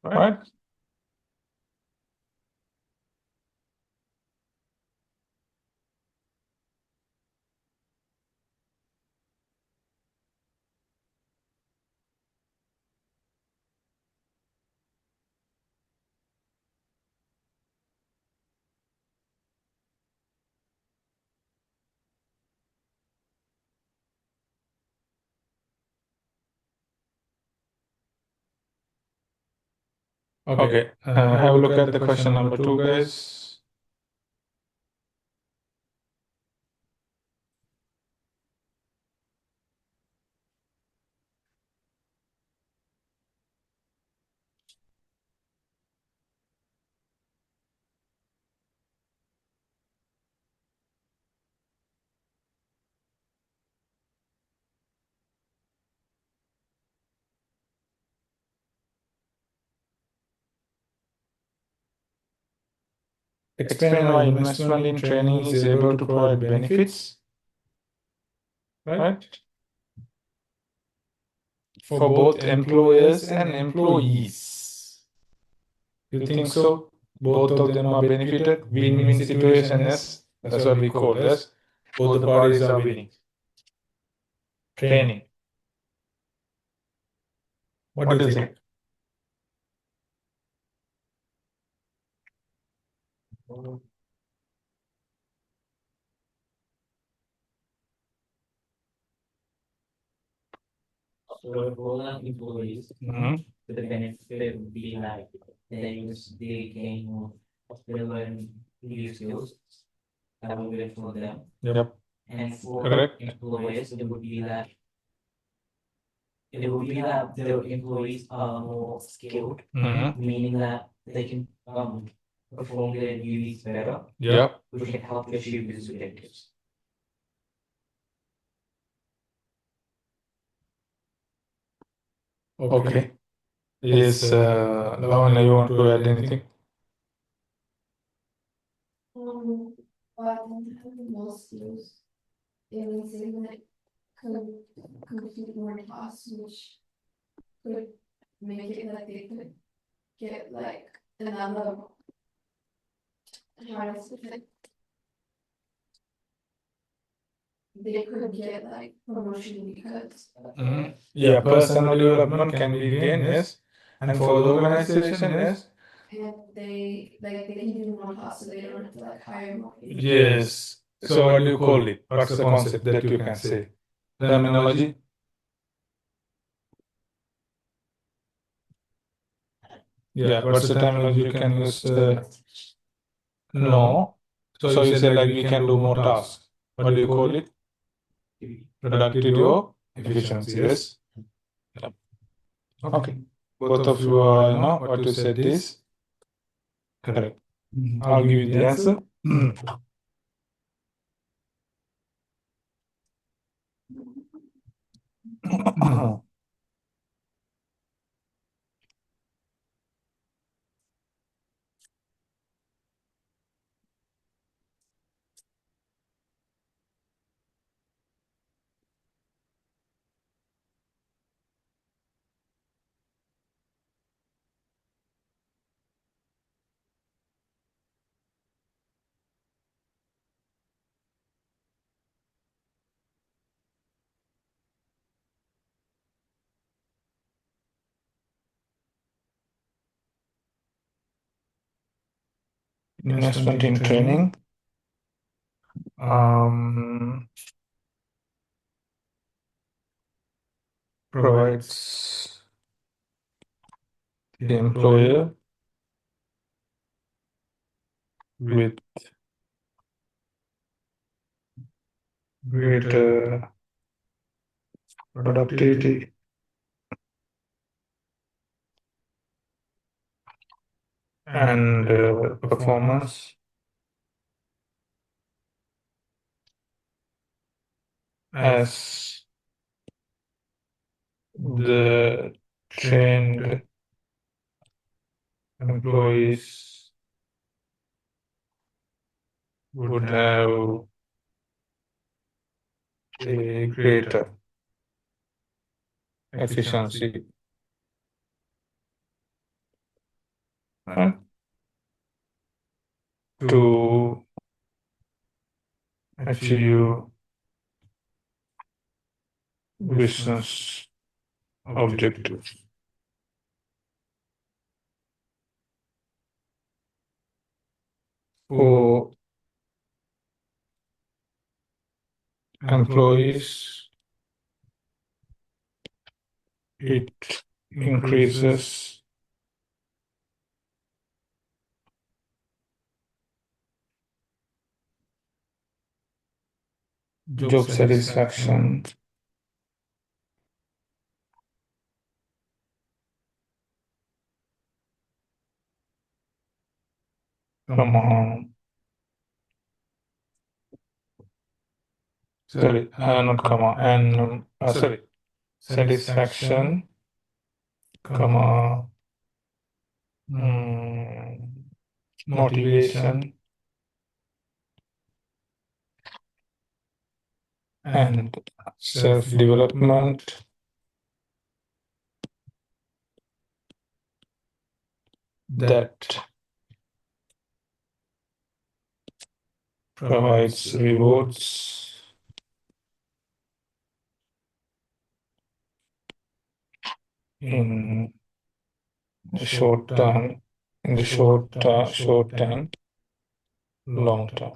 A: Right? Okay. Have a look at the question number 2, guys. Explain why investment in training is able to provide benefits, right? For both employers and employees. You think so? Both of them are benefited. Win-win situation is, that's what we call this. Both the parties are winning. Training. What do you think?
B: So for the employees,
A: Mhm.
B: the benefit would be like they gain more, they learn new skills that will be good for them.
A: Yep.
B: And for
A: Correct.
B: employees, it would be that their employees are more skilled,
A: Mhm.
B: meaning that they can perform their duties better,
A: Yep.
B: which can help achieve these objectives.
A: Okay. Yes, Lavanya, you want to add anything?
C: But having more skills, it means they might complete more tasks, which could make it like they could get like another, how do I say it? They could get like promotion because
A: Yeah, personal development can be gained, yes. And for the organization, yes.
C: and they can do more tasks, so they don't have to like hire more people.
A: Yes. So what do you call it? What's the concept that you can say? Terminology? Yeah, what's the terminology you can use? No. So you say like we can do more tasks. What do you call it? Productivity or efficiency, yes. Yep. Okay. Both of you are, what you said is correct. I'll give you the answer. Investment in training. Provides the employer with greater productivity and performance as the trained employees would have a greater efficiency to achieve business objectives. For employees, it increases job satisfaction from not comma and satisfaction comma motivation and self-development that provides rewards in the short term, short term, long term.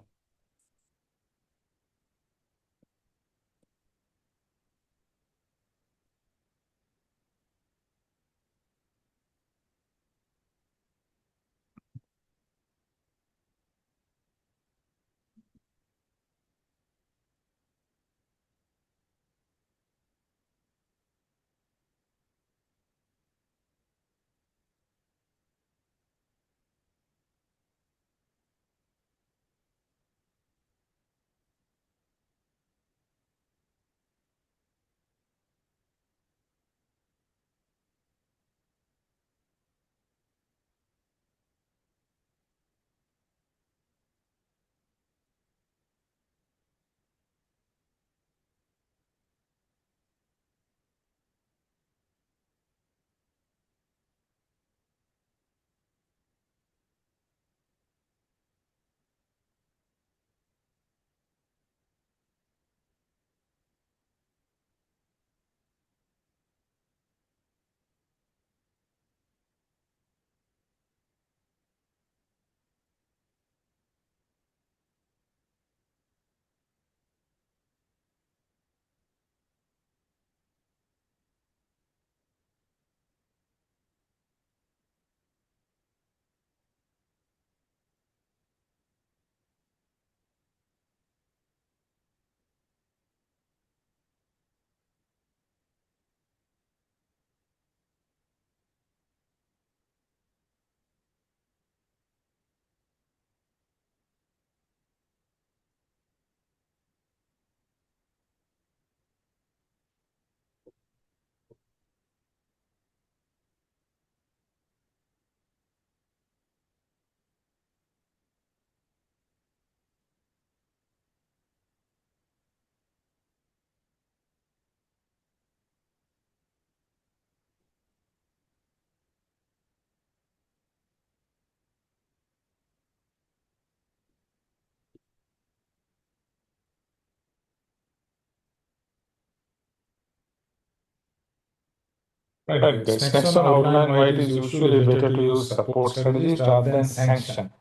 A: Right, guys. Next one, outline why it is usually better to use support strategies rather than sanction.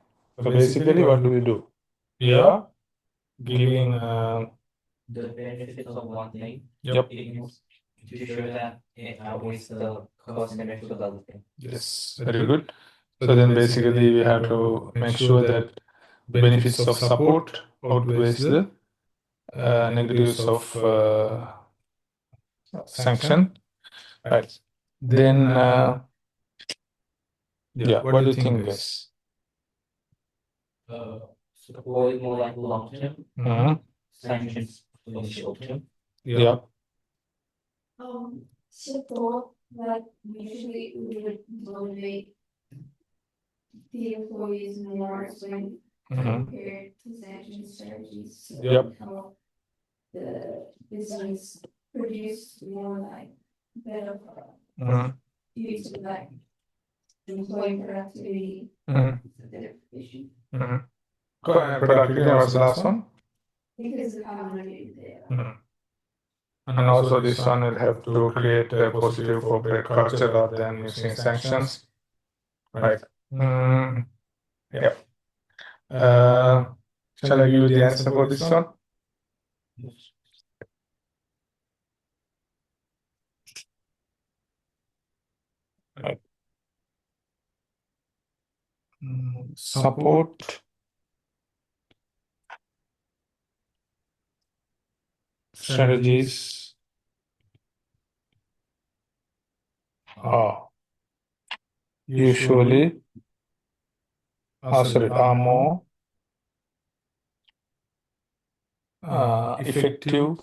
A: So basically, what do we do? We are giving.
B: The benefits of one thing.
A: Yep.
B: To show that it outweighs the cost and benefits of the other thing.
A: Yes, very good. So then basically we have to make sure that benefits of support outweighs the negatives of sanction. Right. Then, yeah, what do you think, guys?
B: Support is more like long term,
A: Mm-hmm.
B: sanctions for the short term.
A: Yeah.
C: Support, like, usually would motivate the employees more when
A: Mm-hmm.
C: compared to sanction strategies. So
A: Yep.
C: help the business produce more like better product
A: Mm-hmm.
C: due to like employee productivity.
A: Mm-hmm.
C: Their efficient
A: Mm-hmm. Productivity, and what's the last one?
C: because of how money they are.
A: Mm-hmm. And also this one will help to create a positive corporate culture rather than using sanctions. Right. Yeah. Shall I give you the answer for this one? Right. Support strategies are usually are more effective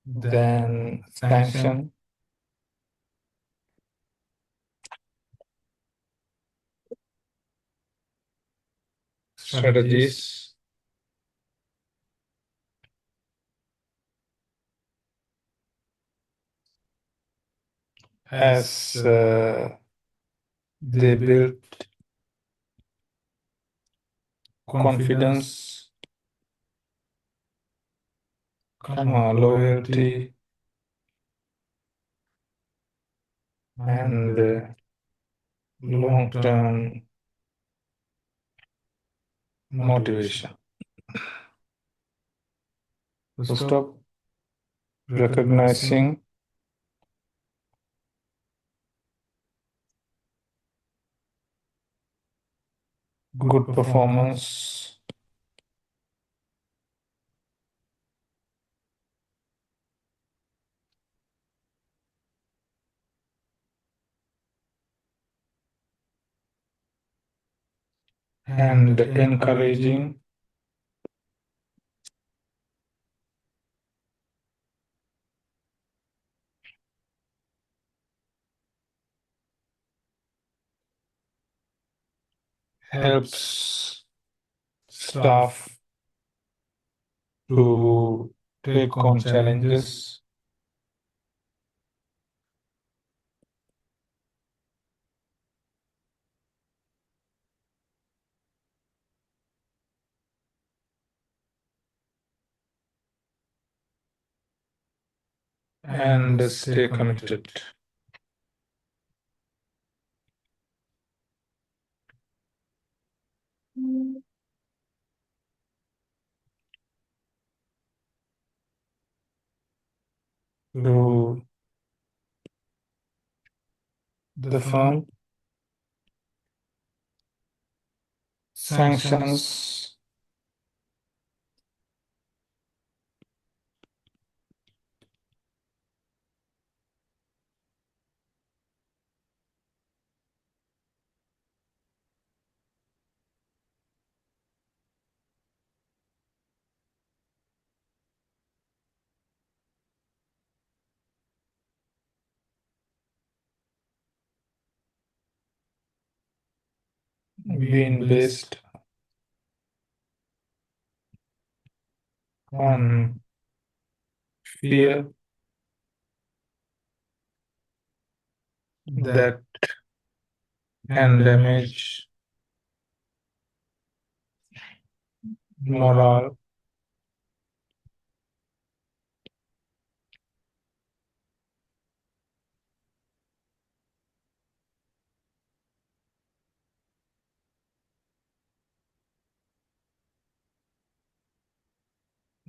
A: than sanction strategies as they build confidence, loyalty, and long-term motivation. So stop recognizing good performance and encouraging helps staff to take on challenges and stay committed. To the firm, sanctions being based on fear that can damage morale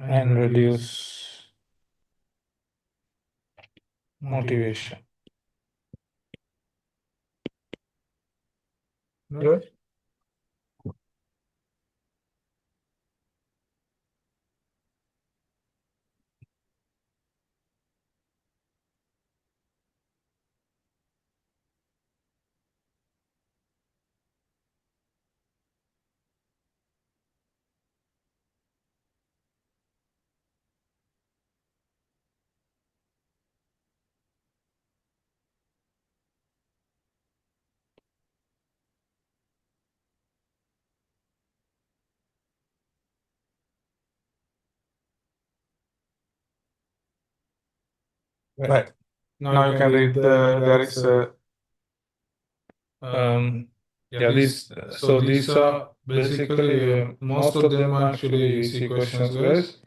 A: and reduce motivation. Right? Right. Now you can read there is yeah, these are basically most of them are actually easy questions, guys.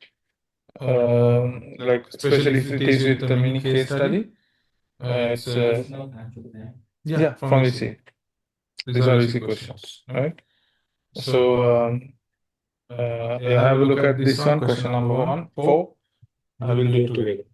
A: Like especially if it is with the mini case study, it's
B: No actual there.
A: yeah, from VC. These are easy questions, right? So yeah, have a look at this one, question number 1, 4. I will do it together.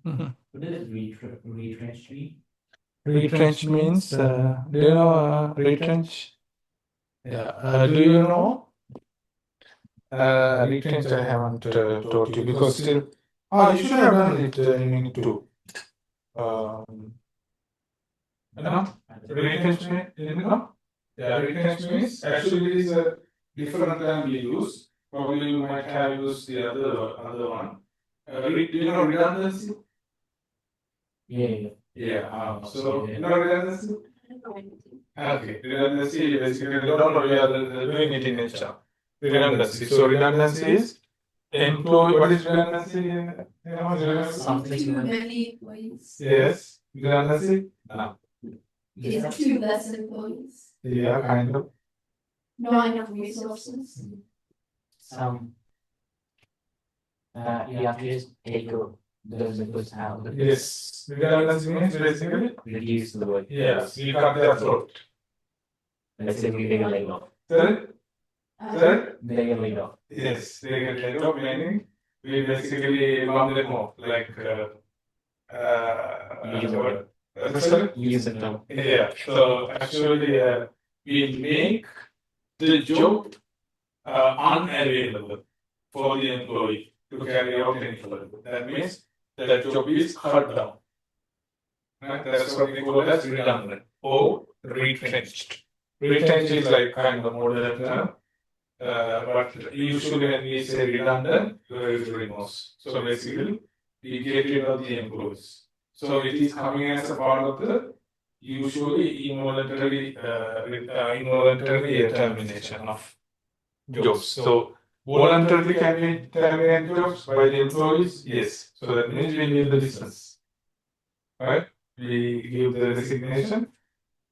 B: What does retrench mean?
A: Retrench means, do you know retrench? Yeah, do you know? Retrench I haven't taught you because still, you should have done it in Unit 2. You know, retrench means, you know? Yeah, retrench means actually it is a different term we use. Probably you might have used the other one. Do you know redundancy?
B: Yeah.
A: Yeah, so you know redundancy? Okay, redundancy basically don't know we are doing it in HR. Redundancy. So redundancy is employee. What is redundancy? Redundancy?
B: Something
C: Too
B: like
C: many employees.
A: Yes. Redundancy? No.
C: Is too less employees.
A: Yeah, kind of.
C: Not enough resources.
B: some you have to just take those inputs out.
A: Yes. Redundancy means basically.
B: Reduce the work.
A: Yes. We cut their throat.
B: Let's say we get laid off.
A: Sorry? Sorry?
B: They get laid off.
A: Yes. They get laid off, meaning we basically bump them off. Like, sorry?
B: Use it now.
A: Yeah, so actually, we make the job unavailable for the employee to carry out any further. That means that job is cut down. Right? That's what we call as redundant or retrenched. Retrenched is like kind of modern term, but usually when we say redundant, there is remorse. So basically, we get rid of the employees. So it is coming as a part of the usually involuntary termination of jobs. So voluntarily can we terminate jobs by the employees? Yes. So that means we leave the business, right? We give the resignation.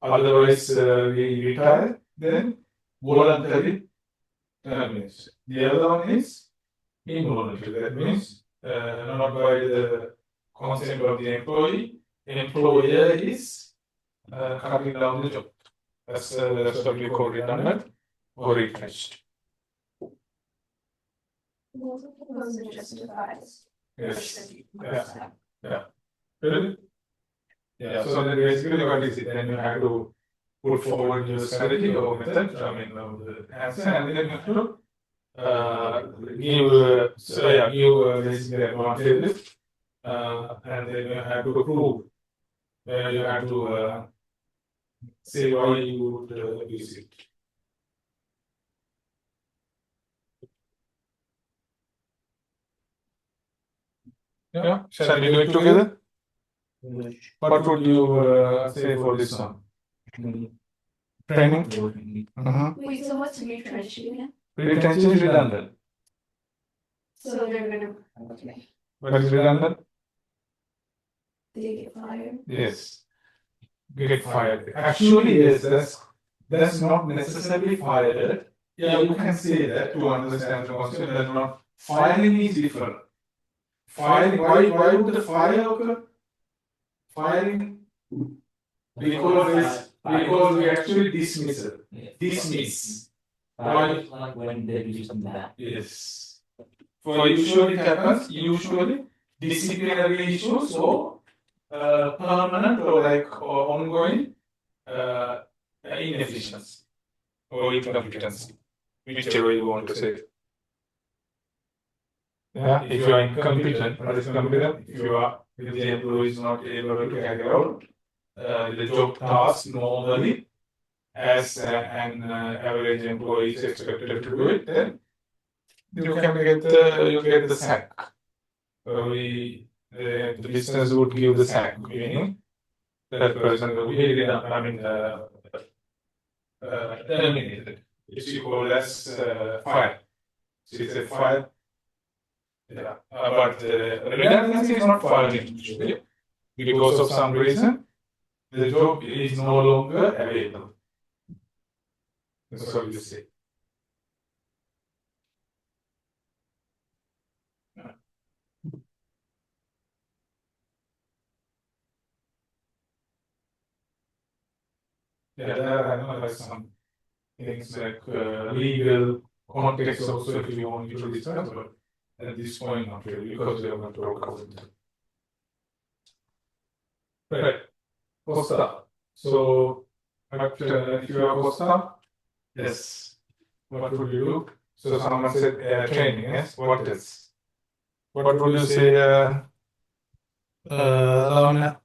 A: Otherwise, we retire. Then voluntary termination. The other one is involuntary. That means not by the consent of the employee. Employer is cutting down the job. That's what we call redundant or retrenched.
C: Those are justifies.
A: Yes. Yeah. Really? Yeah. So then basically what is it? Then you have to put forward your strategy or method, I mean the answer, and then you have to give basically advantages, and then you have to prove, you have to say why you would use it. Yeah, shall we do it together? What would you say for this one? Training?
C: Wait, so what's retrenching again?
A: Retention is redundant.
C: So they're gonna, okay,
A: What is redundant?
C: they get fired.
A: Yes. Get fired. Actually, yes, that's not necessarily fired. Yeah, you can say that to understand the concept. That's not firing is different. Firing, why would the fire occur? Firing because we actually dismiss it. Dismiss.
B: Fire like when they do something bad.
A: Yes. For usually it happens, usually disciplinary issues or permanent or ongoing inefficiency or incompetency, whichever you want to say. Yeah, if you are incompetent, what is competent? If the employee is not able to carry out the job task normally, as an average employee is expected to do it, then you get the sack. The business would give the sack, meaning that person will be terminated. Which you call as fire. So it's a fire. Yeah, but redundancy is not firing usually. Because of some reason, the job is no longer available. That's what you say. Yeah, there are like some things like legal context also if you want to discuss, but at this point not really because we are going to talk about it. Right, Costa. So, if you are Costa, yes, what would you do? So someone said training, yes. What else? What would you say, Lavanya?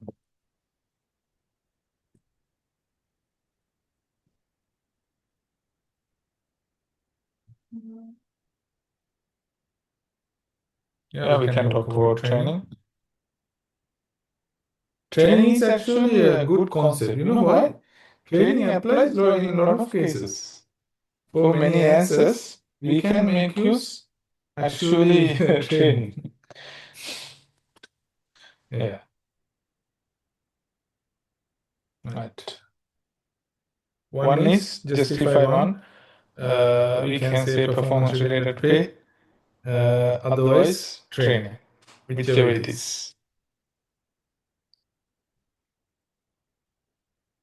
A: Yeah, we can talk about training. Training is actually a good concept. You know why? Training applies in a lot of cases. For many answers, we can make use actually training. Yeah. Right. One is justify one. We can say performance related pay. Otherwise, training, whichever it is.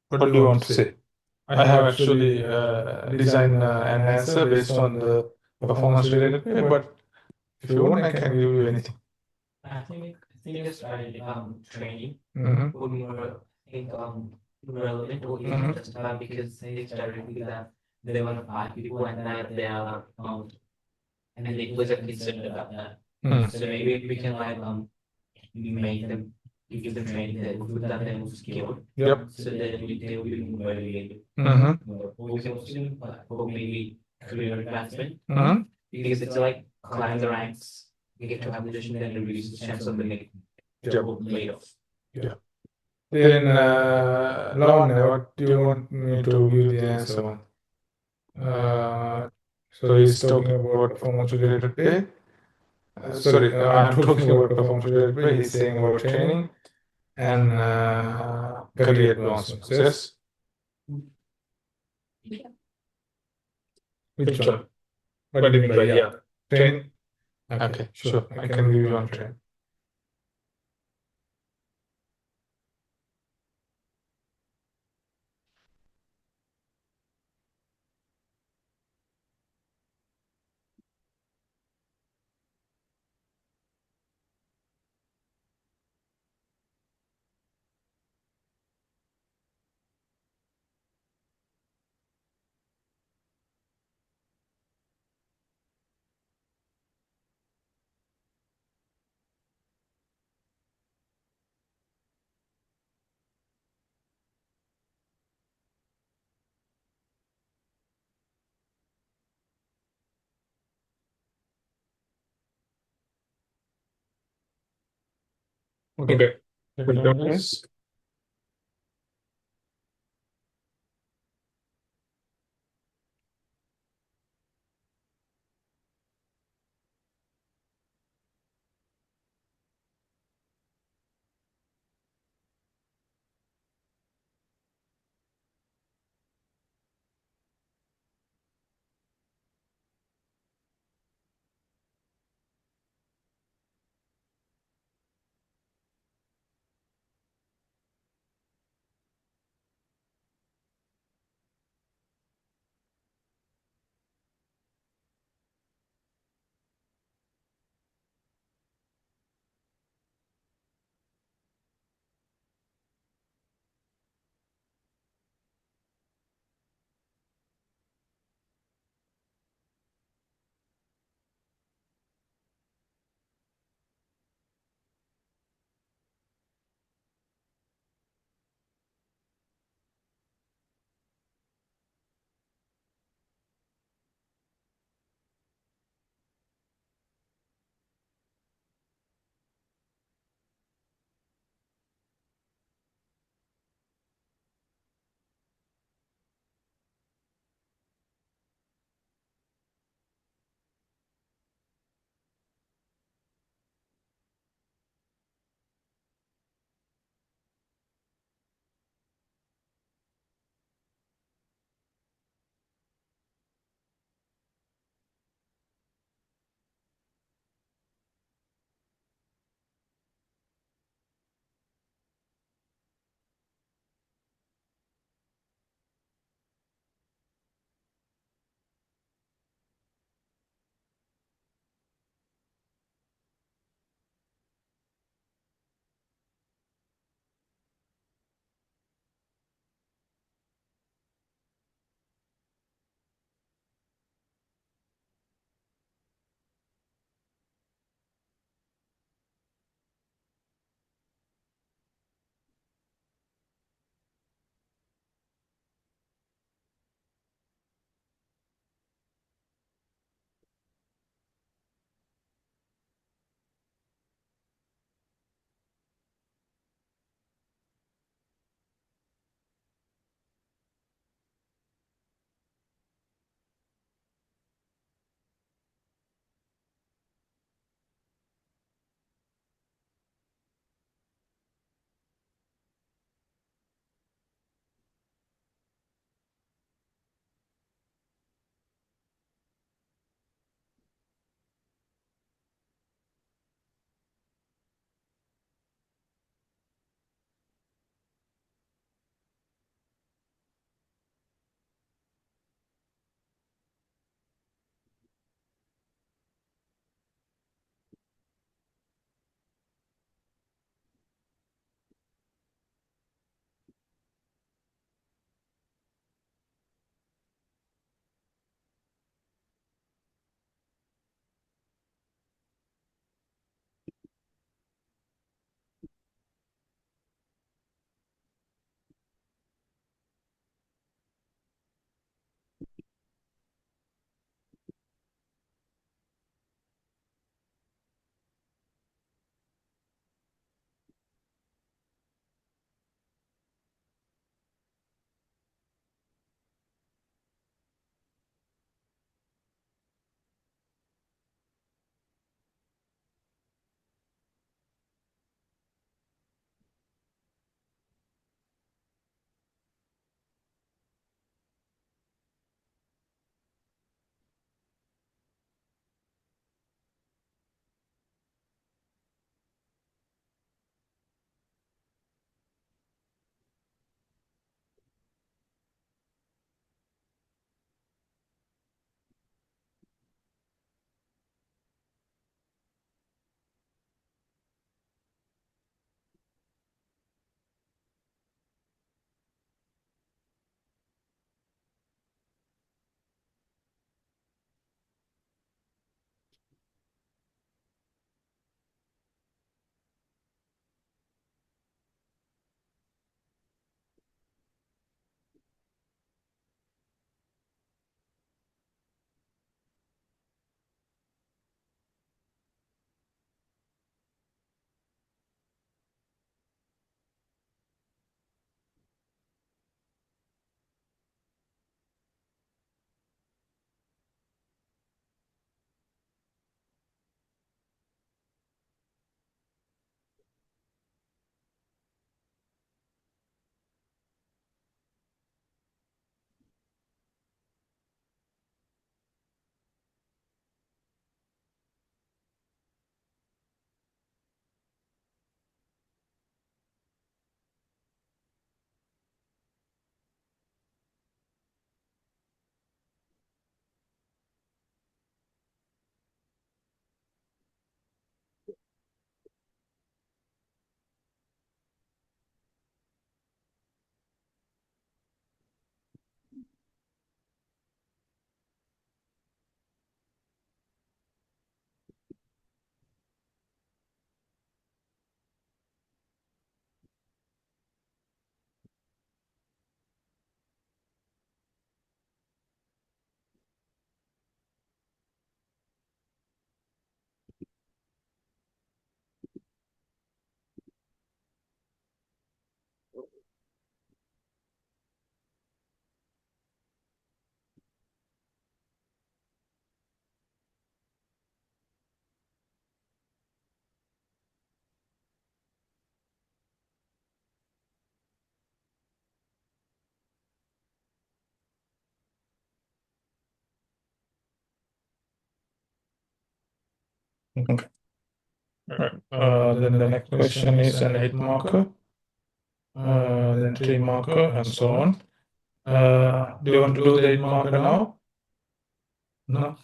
A: What do you want to say? I have actually designed an answer based on the performance related pay, but if you want, I can give you anything.
B: I think it's training
A: Mm-hmm.
B: would be more relevant or even justified because they directly that they want to find people and that they are and they was concerned about that. So maybe we can like make them give them training that would them skilled.
A: Yep.
B: So that they will be more motivated.
A: Mm-hmm.
B: Or we can also do like for maybe career advancement
A: Mm-hmm.
B: because it's like climbing the ranks. You get to have a position that reduces the chance of being laid off.
A: Yeah. Then, Lavanya, what do you want me to give the answer on? So he's talking about performance related pay. Sorry, I'm talking about performance related pay. He's saying about training and career advancements. Yes.
C: Yeah.
A: Which one? What do you mean by yeah? Training. Okay, sure. I can give you one training. Okay. Good job, guys. Okay. Right. Then the next question is an 8 marker, then 3 marker, and so on. Do you want to do the 8 marker now? No.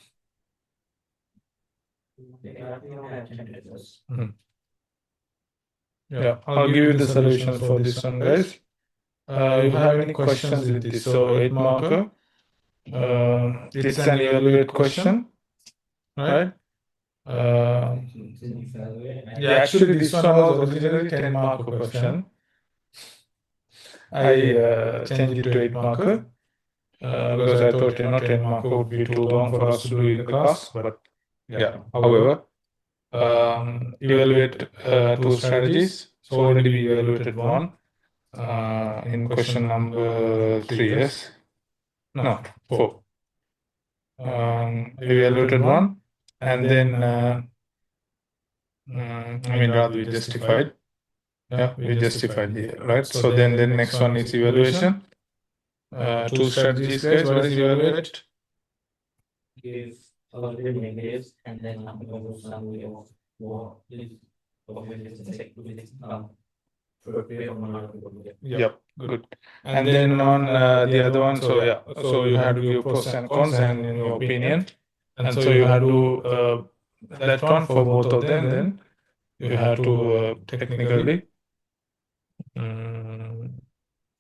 A: Yeah, I'll give you the solution for this one, guys. You have any questions with this? So 8 marker. It's an evaluate question, right? Yeah, actually this one was originally 10 marker question. I changed it to 8 marker because I thought 10 marker would be too long for us to do in the class. But yeah, however, evaluate 2 strategies. So already we evaluated one in question number 3, yes? No, 4. We evaluated one, and then rather we justified. Yeah, we justified here, right? So then the next one is evaluation. 2 strategies, guys. What is evaluate?
B: Give positive negatives and then after some way of what is
A: Yep, good. And then on the other one, so yeah, so you have to give pros and cons and in your opinion, and so you have to that one for both of them. Then you have to technically,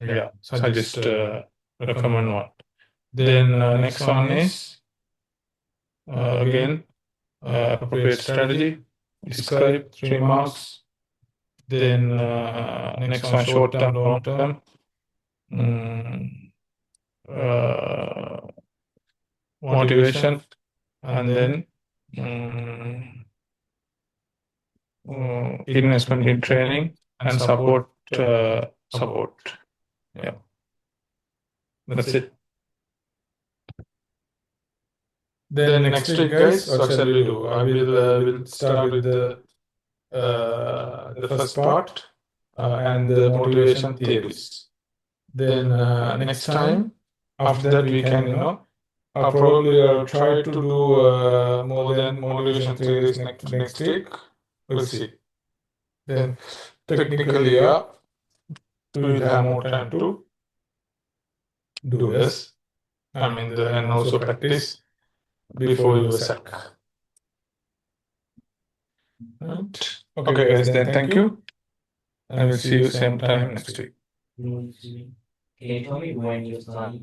A: yeah, suggest recommend one. Then next one is again appropriate strategy. Describe 3 marks. Then next one short term, long term. Motivation, and then investment in training and support. Yeah, that's it. Then next week, guys, what shall we do? I will start with the first part and the motivation theories. Then next time, after that, we can I'll probably try to do more than motivation theories next week. We'll see. Then technically, yeah, we will have more time to do this. And also practice before your SAC. Right. Okay, guys. Then thank you, and we'll see you same time next week.
B: Can you tell me when you study?